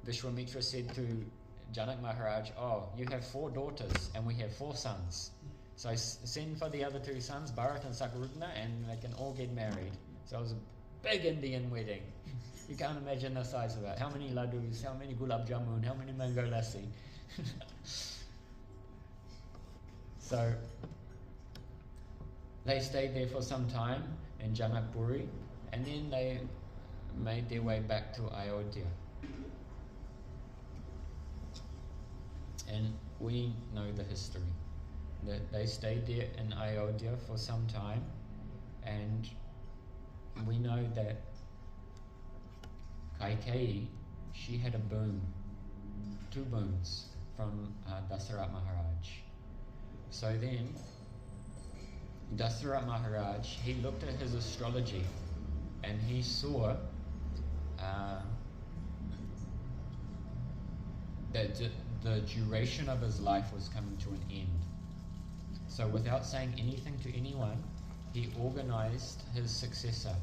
Vishwamitra said to Janak Maharaj, you have 4 daughters and we have 4 sons. So send for the other 2 sons, Bharat and Sakrudna, and they can all get married. So it was a big Indian wedding. You can't imagine the size of it. How many laddus, how many gulab jamun, how many mango lassi. So they stayed there for some time in Janakpuri, and then they made their way back to Ayodhya. And we know the history, that they stayed there in Ayodhya for some time, and we know that Kaikeyi, she had a boon, 2 boons from Dasarat Maharaj. So then Dasarat Maharaj, he looked at his astrology and he saw that the duration of his life was coming to an end. So without saying anything to anyone, he organized his successor,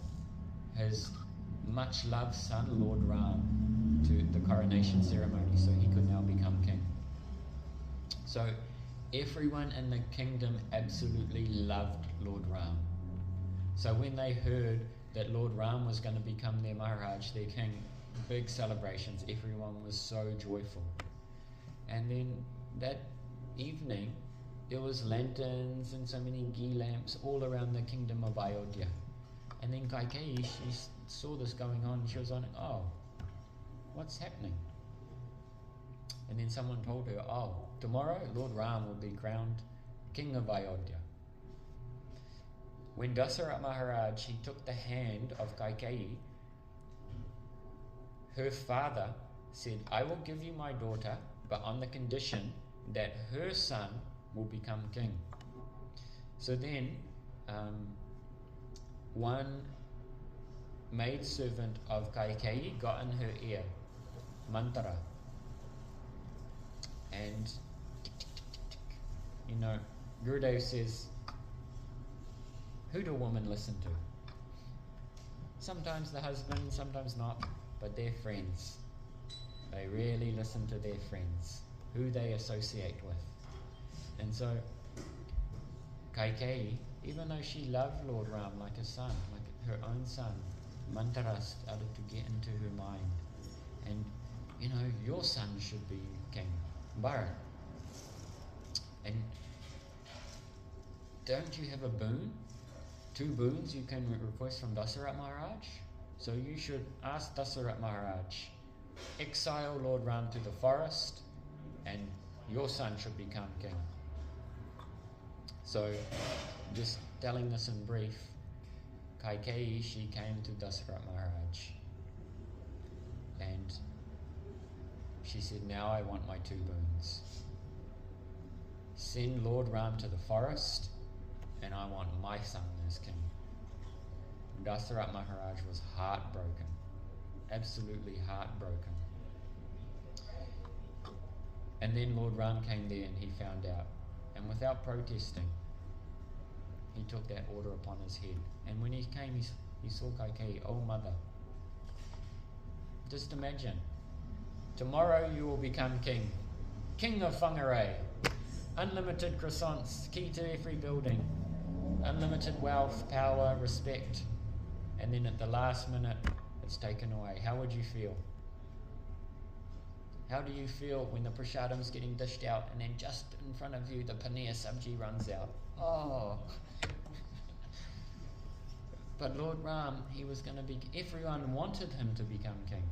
his much loved son Lord Ram, to the coronation ceremony, so he could now become king. So everyone in the kingdom absolutely loved Lord Ram. So when they heard that Lord Ram was going to become their Maharaj, their king, big celebrations, everyone was so joyful. And then that evening, there was lanterns and so many ghee lamps all around the kingdom of Ayodhya. And then Kaikeyi, she saw this going on, and she was like, oh, what's happening? And then someone told her, oh, tomorrow Lord Ram will be crowned king of Ayodhya. When Dasarath Maharaj, he took the hand of Kaikeyi, her father said, I will give you my daughter, but on the condition that her son will become king. So then, one maidservant of Kaikeyi got in her ear, mantra. And, Gurudev says, who do women listen to? Sometimes the husband, sometimes not, but they're friends. They really listen to their friends, who they associate with. And so, Kaikeyi, even though she loved Lord Ram like a son, like her own son, mantra started to get into her mind. And, your son should be king, Bharat. And don't you have a boon? 2 boons you can request from Dasarath Maharaj. So you should ask Dasarath Maharaj, exile Lord Ram to the forest, and your son should become king. So, just telling this in brief, Kaikeyi, she came to Dasarath Maharaj, and she said, now I want my 2 boons. Send Lord Ram to the forest, and I want my son as king. Dasarath Maharaj was heartbroken, absolutely heartbroken. And then Lord Ram came there and he found out. And without protesting, he took that order upon his head. And when he came, he saw Kaikeyi, oh mother, just imagine, tomorrow you will become king, king of Whangarei, unlimited croissants, key to every building, unlimited wealth, power, respect, and then at the last minute, it's taken away. How would you feel? How do you feel when the prasadam's getting dished out and then just in front of you, the paneer sabji runs out? Oh. But Lord Ram, he was going to be, everyone wanted him to become king.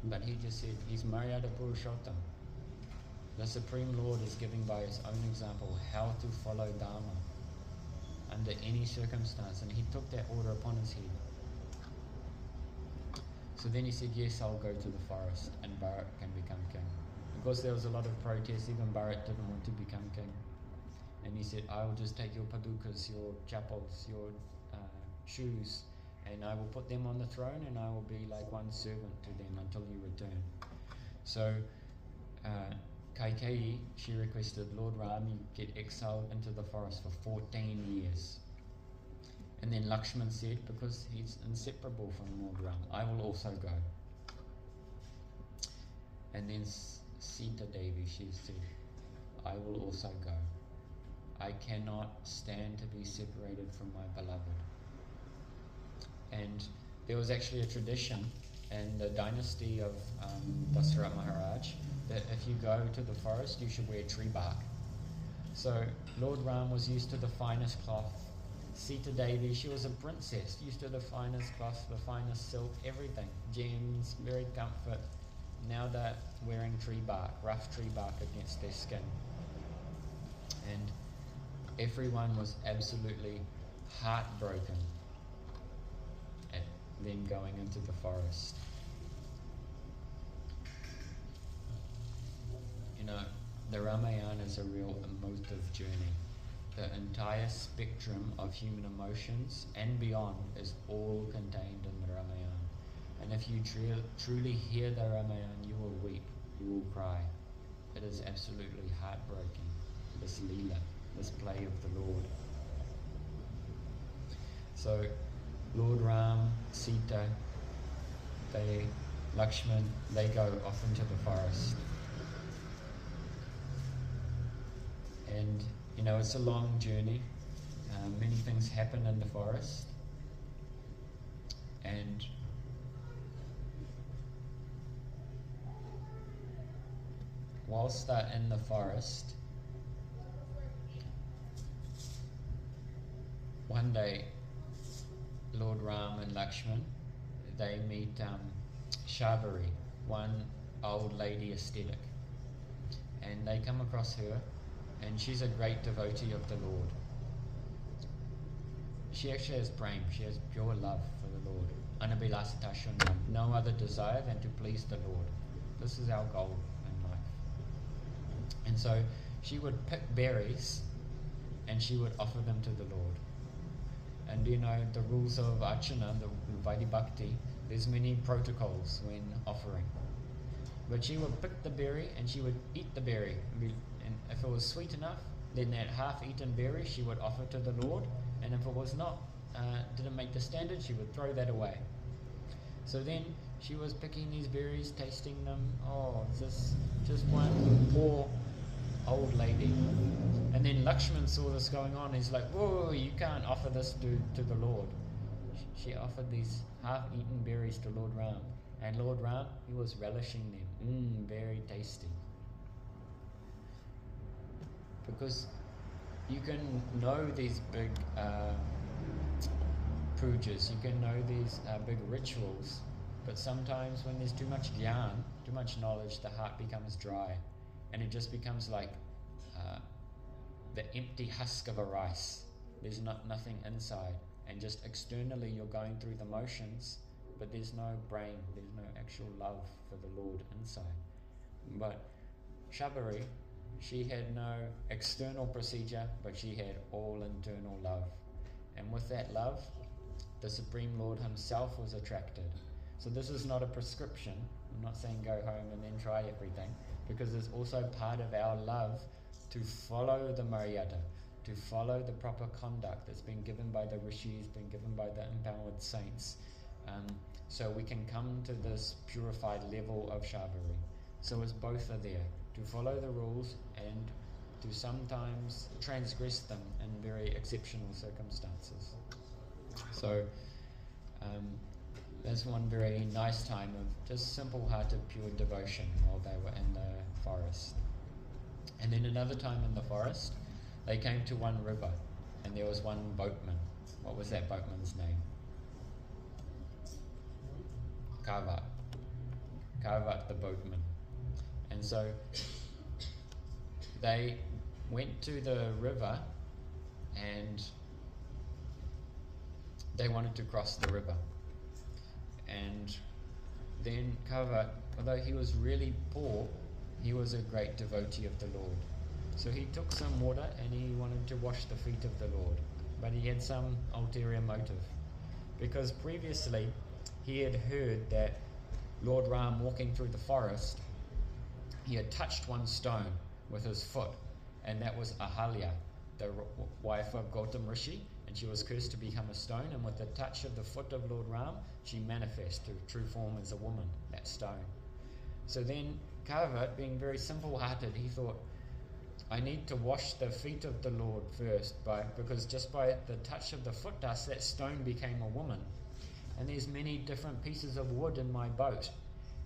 But he just said, he's Maryada Purushottam. The Supreme Lord is giving by his own example how to follow Dharma under any circumstance, and he took that order upon his head. So then he said, yes, I'll go to the forest and Bharat can become king. Because there was a lot of protests, even Bharat didn't want to become king. And he said, I will just take your padukas, your chappals, your shoes, and I will put them on the throne and I will be like one servant to them until you return. So Kaikeyi, she requested, Lord Ram, you get exiled into the forest for 14 years. And then Lakshman said, because he's inseparable from Lord Ram, I will also go. And then Sita Devi, she said, I will also go. I cannot stand to be separated from my beloved. And there was actually a tradition in the dynasty of Dasarath Maharaj that if you go to the forest, you should wear tree bark. So Lord Ram was used to the finest cloth. Sita Devi, she was a princess, used to the finest cloth, the finest silk, everything, gems, very comfort. Now they're wearing tree bark, rough tree bark against their skin. And everyone was absolutely heartbroken at them going into the forest. The Ramayana is a real emotive journey. The entire spectrum of human emotions and beyond is all contained in the Ramayana. And if you truly hear the Ramayana, you will weep, you will cry. It is absolutely heartbreaking, this Leela, this play of the Lord. So, Lord Ram, Sita, Lakshman, they go off into the forest. And, it's a long journey. many things happen in the forest, and whilst they're in the forest, one day Lord Ram and Lakshman, they meet Shabari, one old lady ascetic, and they come across her, and she's a great devotee of the Lord. She actually has prem, she has pure love for the Lord. Anabilasita shunyam, no other desire than to please the Lord. This is our goal in life. And so she would pick berries and she would offer them to the Lord. And you know, the rules of Archana, the Vaidhi Bhakti, there's many protocols when offering. But she would pick the berry and she would eat the berry. And if it was sweet enough, then that half-eaten berry she would offer to the Lord. And if it was not, didn't make the standard, she would throw that away. So then she was picking these berries, tasting them. Oh, this just one poor old lady. And then Lakshman saw this going on. He's like, whoa, you can't offer this to the Lord. She offered these half-eaten berries to Lord Ram. And Lord Ram, he was relishing them. Very tasty. Because you can know these big pujas, you can know these big rituals, but sometimes when there's too much gyan, too much knowledge, the heart becomes dry, and it just becomes like the empty husk of a rice. There's nothing inside, and just externally you're going through the motions, but there's no brain, there's no actual love for the Lord inside. But Shabari, she had no external procedure, but she had all internal love. And with that love, the Supreme Lord himself was attracted. So this is not a prescription. I'm not saying go home and then try everything, because it's also part of our love to follow the Maryada, to follow the proper conduct that's been given by the Rishis, been given by the empowered saints, so we can come to this purified level of Shabari. So it's both are there, to follow the rules and to sometimes transgress them in very exceptional circumstances. So that's one very nice time of just simple-hearted, pure devotion while they were in the forest. And then another time in the forest, they came to one river, and there was one boatman. What was that boatman's name? Kavat. Kavat the boatman. And so they went to the river and they wanted to cross the river. And then Kavat, although he was really poor, he was a great devotee of the Lord. So he took some water and he wanted to wash the feet of the Lord. But he had some ulterior motive. Because previously he had heard that Lord Ram, walking through the forest, he had touched one stone with his foot, and that was Ahalya, the wife of Gautam Rishi, and she was cursed to become a stone, and with the touch of the foot of Lord Ram, she manifested her true form as a woman, that stone. So then Kavat, being very simple-hearted, he thought, I need to wash the feet of the Lord first, because just by the touch of the foot dust, that stone became a woman. And there's many different pieces of wood in my boat,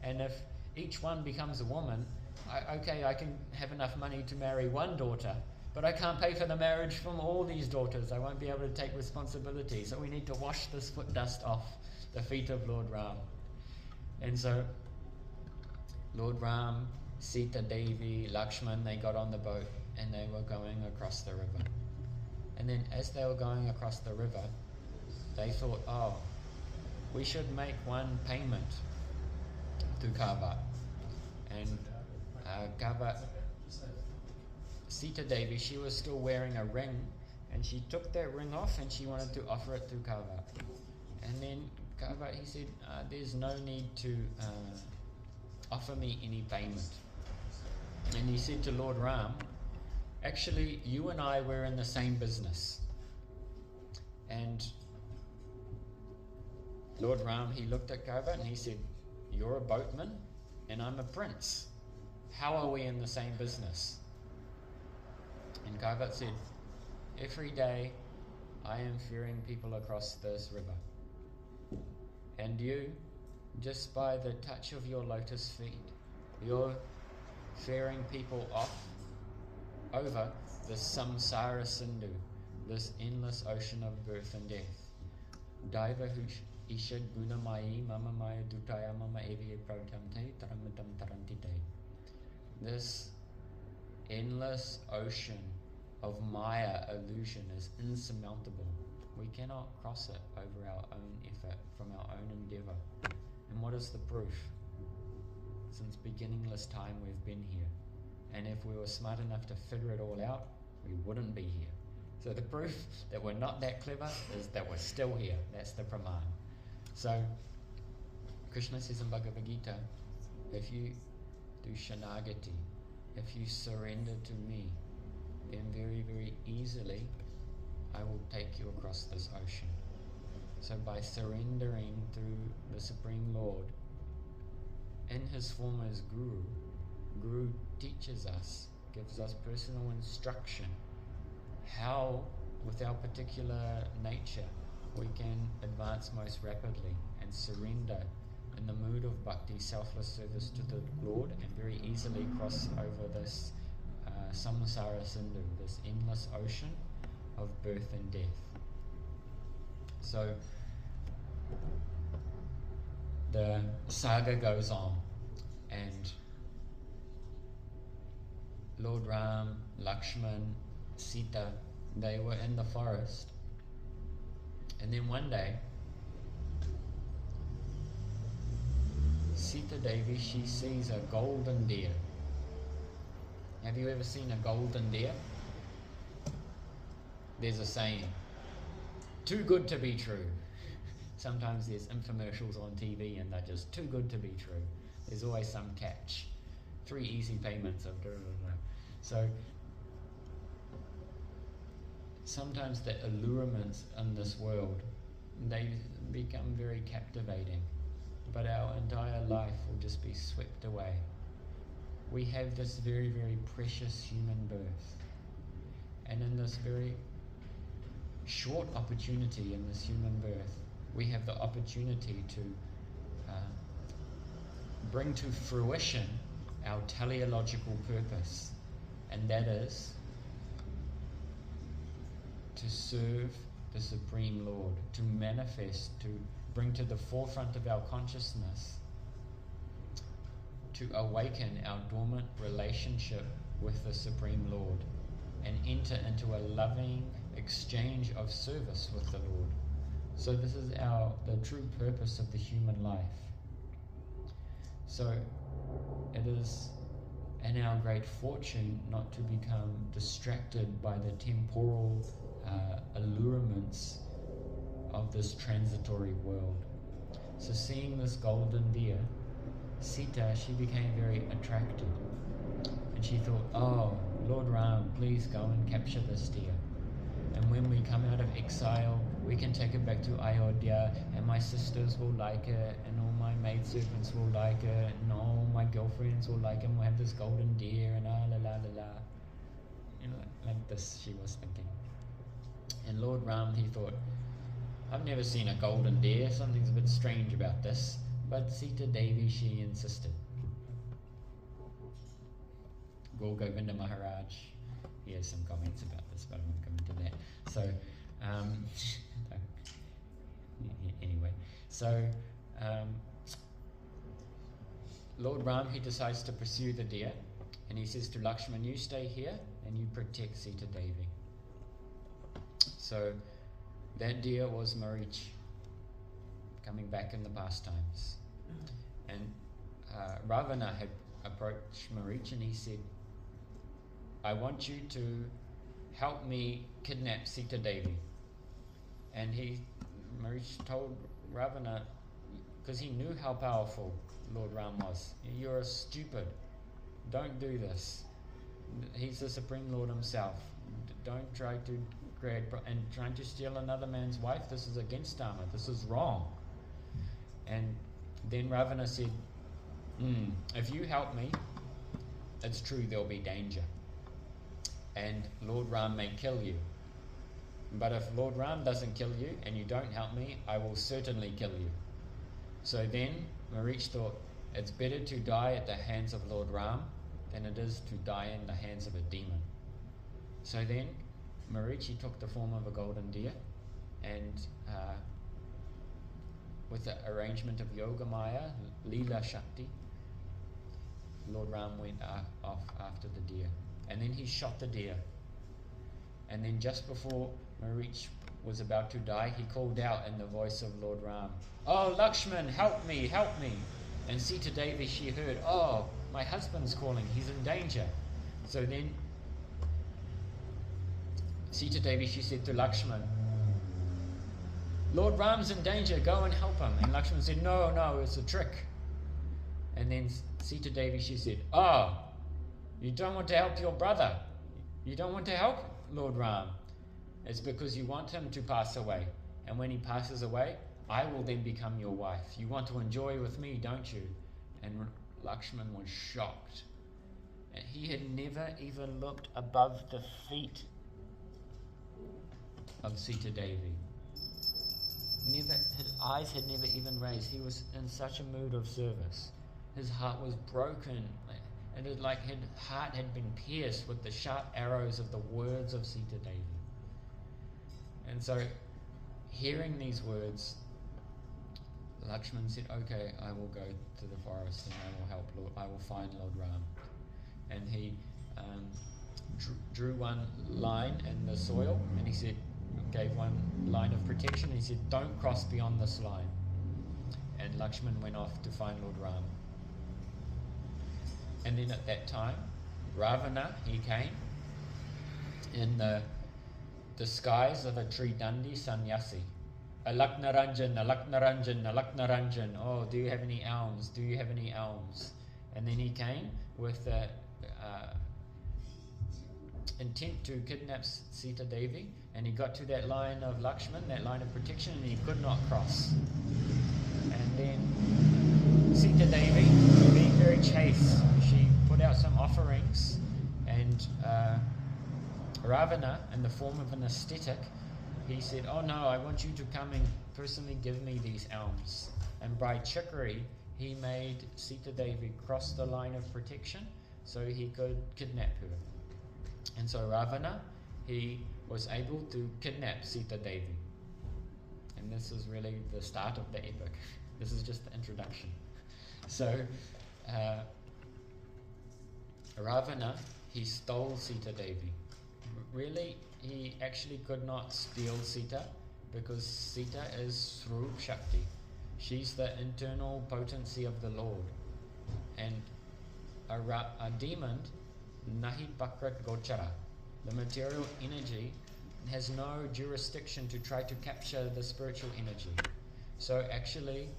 and if each one becomes a woman, I can have enough money to marry one daughter, but I can't pay for the marriage from all these daughters. I won't be able to take responsibility. So we need to wash this foot dust off the feet of Lord Ram. And so Lord Ram, Sita Devi, Lakshman, they got on the boat and they were going across the river. And then as they were going across the river, they thought, oh, we should make one payment to Kavat. And Kavat, Sita Devi, she was still wearing a ring, and she took that ring off and she wanted to offer it to Kavat. And then Kavat, he said, there's no need to offer me any payment. And he said to Lord Ram, actually, you and I were in the same business. And Lord Ram, he looked at Kavat and he said, you're a boatman and I'm a prince. How are we in the same business? And Kavat said, every day I am ferrying people across this river. And you, just by the touch of your lotus feet, you're ferrying people off over this samsara sindhu, this endless ocean of birth and death. Daiva ishad gunamayi mama maya dutaya mama eviya pratamte taramatam tarantite. This endless ocean of Maya illusion is insurmountable. We cannot cross it over our own effort, from our own endeavor. And what is the proof? Since beginningless time we've been here. And if we were smart enough to figure it all out, we wouldn't be here. So the proof that we're not that clever is that we're still here. That's the praman. So Krishna says in Bhagavad Gita, if you do shanagati, if you surrender to me, then very, very easily I will take you across this ocean. So by surrendering to the Supreme Lord in his form as Guru, Guru teaches us, gives us personal instruction how, with our particular nature, we can advance most rapidly and surrender in the mood of bhakti, selfless service to the Lord, and very easily cross over this samsara sindhu, this endless ocean of birth and death. So the saga goes on, and Lord Ram, Lakshman, Sita, they were in the forest. And then one day, Sita Devi, she sees a golden deer. Have you ever seen a golden deer? There's a saying, too good to be true. Sometimes there's infomercials on TV and they're just too good to be true. There's always some catch. 3 easy payments of So sometimes the allurements in this world, they become very captivating, but our entire life will just be swept away. We have this very, very precious human birth, and in this very short opportunity in this human birth, we have the opportunity to bring to fruition our teleological purpose, and that is to serve the Supreme Lord, to manifest, to bring to the forefront of our consciousness, to awaken our dormant relationship with the Supreme Lord and enter into a loving exchange of service with the Lord. So this is the true purpose of the human life. So it is in our great fortune not to become distracted by the temporal allurements of this transitory world. So seeing this golden deer, Sita, she became very attracted, and she thought, oh, Lord Ram, please go and capture this deer, and when we come out of exile we can take it back to Ayodhya, and my sisters will like it, and all my maidservants will like it, and all my girlfriends will like it, and we'll have this golden deer, and la la la la. You know, like this she was thinking. And Lord Ram, he thought, I've never seen a golden deer, something's a bit strange about this. But Sita Devi, she insisted. Gaur Govinda Maharaj, he has some comments about this, but I won't go into that. So, anyway, so Lord Ram, he decides to pursue the deer, and he says to Lakshman, you stay here and you protect Sita Devi. So that deer was Marich, coming back in the past times. And Ravana had approached Marich and he said, I want you to help me kidnap Sita Devi. And Marich told Ravana, because he knew how powerful Lord Ram was, you're stupid, don't do this. He's the Supreme Lord himself. Don't try to and trying to steal another man's wife, this is against Dharma, this is wrong. And then Ravana said, if you help me, it's true there'll be danger, and Lord Ram may kill you, But if Lord Ram doesn't kill you and you don't help me, I will certainly kill you. So then Marich thought, it's better to die at the hands of Lord Ram than it is to die in the hands of a demon. So then Marich took the form of a golden deer, and with the arrangement of Yogamaya, Leela Shakti, Lord Ram went off after the deer. And then he shot the deer. And then just before Marich was about to die, he called out in the voice of Lord Ram, "Oh, Lakshman, help me, help me." And Sita Devi, she heard, "Oh, my husband's calling, he's in danger." So then Sita Devi, she said to Lakshman, "Lord Ram's in danger, go and help him." And Lakshman said, "No, no, it's a trick." And then Sita Devi, she said, "Oh, you don't want to help your brother. You don't want to help Lord Ram. It's because you want him to pass away. And when he passes away, I will then become your wife. You want to enjoy with me, don't you?" And Lakshman was shocked. And he had never even looked above the feet of Sita Devi. His eyes had never even raised. He was in such a mood of service. His heart was broken. And his heart had been pierced with the sharp arrows of the words of Sita Devi. And so, hearing these words, Lakshman said, "Okay, I will go to the forest and I will find Lord Ram." And he drew one line in the soil, and he said, gave one line of protection. He said, "Don't cross beyond this line." And Lakshman went off to find Lord Ram. And then at that time, Ravana, he came in the disguise of a Tridandi sannyasi. "Alaknaranjan, Alaknaranjan, Alaknaranjan. Oh, do you have any alms? Do you have any alms?" And then he came with the intent to kidnap Sita Devi, and he got to that line of Lakshman, that line of protection, and he could not cross. And then Sita Devi, being very chaste, she put out some offerings, and Ravana, in the form of an ascetic, he said, "Oh no, I want you to come and personally give me these alms." And by trickery, he made Sita Devi cross the line of protection so he could kidnap her. And so Ravana, he was able to kidnap Sita Devi. And this is really the start of the epic. This is just the introduction. So Ravana, he stole Sita Devi. Really, he actually could not steal Sita, because Sita is Swarup Shakti. She's the internal potency of the Lord. And a demon, Nahi Pakrat Gochara, the material energy, has no jurisdiction to try to capture the spiritual energy. So actually,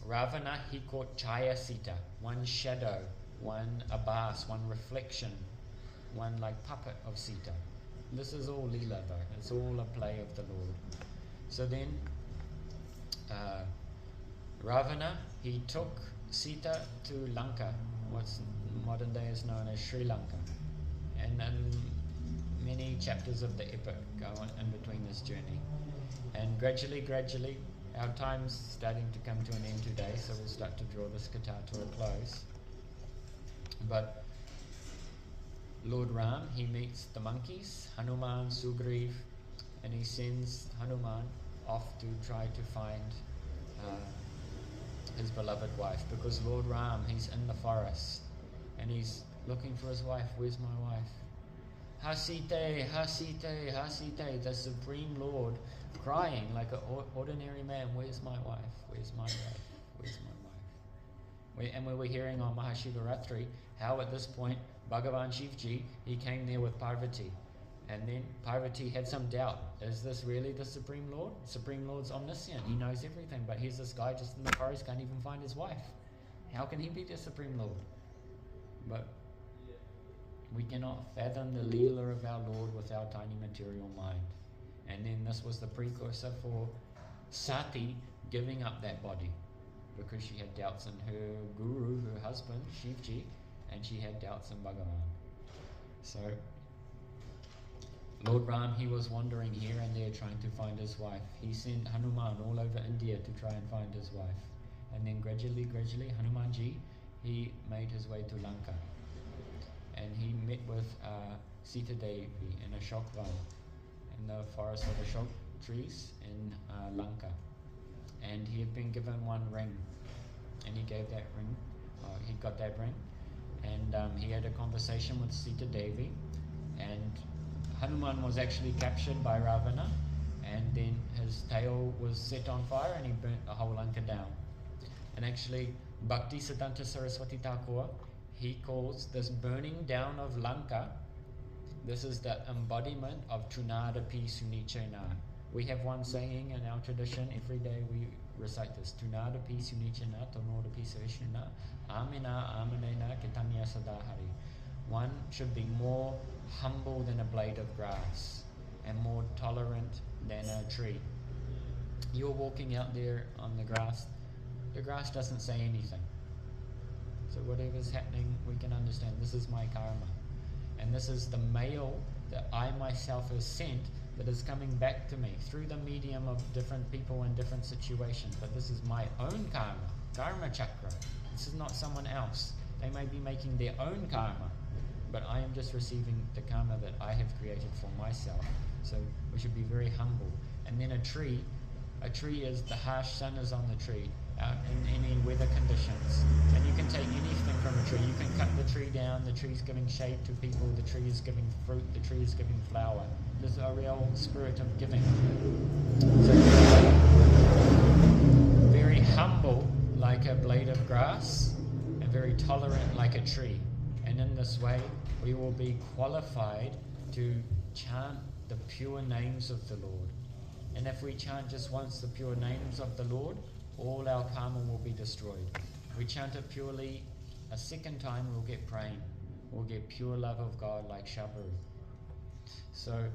Ravana, he caught Chaya Sita, one shadow, one abas, one reflection, one like puppet of Sita. This is all Leela though, it's all a play of the Lord. So then, Ravana, he took Sita to Lanka, what's modern day is known as Sri Lanka. And many chapters of the epic go on in between this journey. And gradually, our time's starting to come to an end today, so we'll start to draw this katha to a close. But Lord Ram, he meets the monkeys, Hanuman, Sugriv, and he sends Hanuman off to try to find his beloved wife, because Lord Ram, he's in the forest and he's looking for his wife. Where's my wife? Hasite, Hasite, Hasite, the Supreme Lord, crying like an ordinary man, "Where's my wife? Where's my wife? Where's my wife?" And we were hearing on Mahashivaratri how at this point Bhagavan Shivji, he came there with Parvati, and then Parvati had some doubt. Is this really the Supreme Lord? The Supreme Lord's omniscient, he knows everything, but here's this guy just in the forest, can't even find his wife. How can he be the Supreme Lord? But we cannot fathom the Leela of our Lord with our tiny material mind. And then this was the precursor for Sati giving up that body, because she had doubts in her guru, her husband, Shivji, and she had doubts in Bhagavan. So Lord Ram, he was wandering here and there trying to find his wife. He sent Hanuman all over India to try and find his wife. And then gradually, Hanumanji, he made his way to Lanka. And he met with Sita Devi in Ashok Van, in the forest of Ashok trees in Lanka. And he had been given one ring. And he gave that ring, he got that ring. And he had a conversation with Sita Devi. And Hanuman was actually captured by Ravana, and then his tail was set on fire and he burnt the whole Lanka down. And actually, Bhakti Siddhanta Saraswati Thakur, he calls this burning down of Lanka, this is the embodiment of Chunada Pi Sunichena. We have one saying in our tradition, every day we recite this, Tunada Pi Sunichena, Tonoda Pi Savishna, Amina Aminena Kitanya Sadahari. One should be more humble than a blade of grass and more tolerant than a tree. You're walking out there on the grass doesn't say anything. So whatever's happening, we can understand this is my karma. And this is the mail that I myself have sent that is coming back to me through the medium of different people in different situations. But this is my own karma chakra. This is not someone else. They may be making their own karma, but I am just receiving the karma that I have created for myself. So we should be very humble. And then a tree is, the harsh sun is on the tree out in any weather conditions. And you can take anything from a tree. You can cut the tree down, the tree's giving shade to people, the tree is giving fruit, the tree is giving flower. There's a real spirit of giving. So very humble like a blade of grass and very tolerant like a tree. And in this way, we will be qualified to chant the pure names of the Lord. And if we chant just once the pure names of the Lord, all our karma will be destroyed. We chant it purely a second time, we'll get praying. We'll get pure love of God like Shabaru. So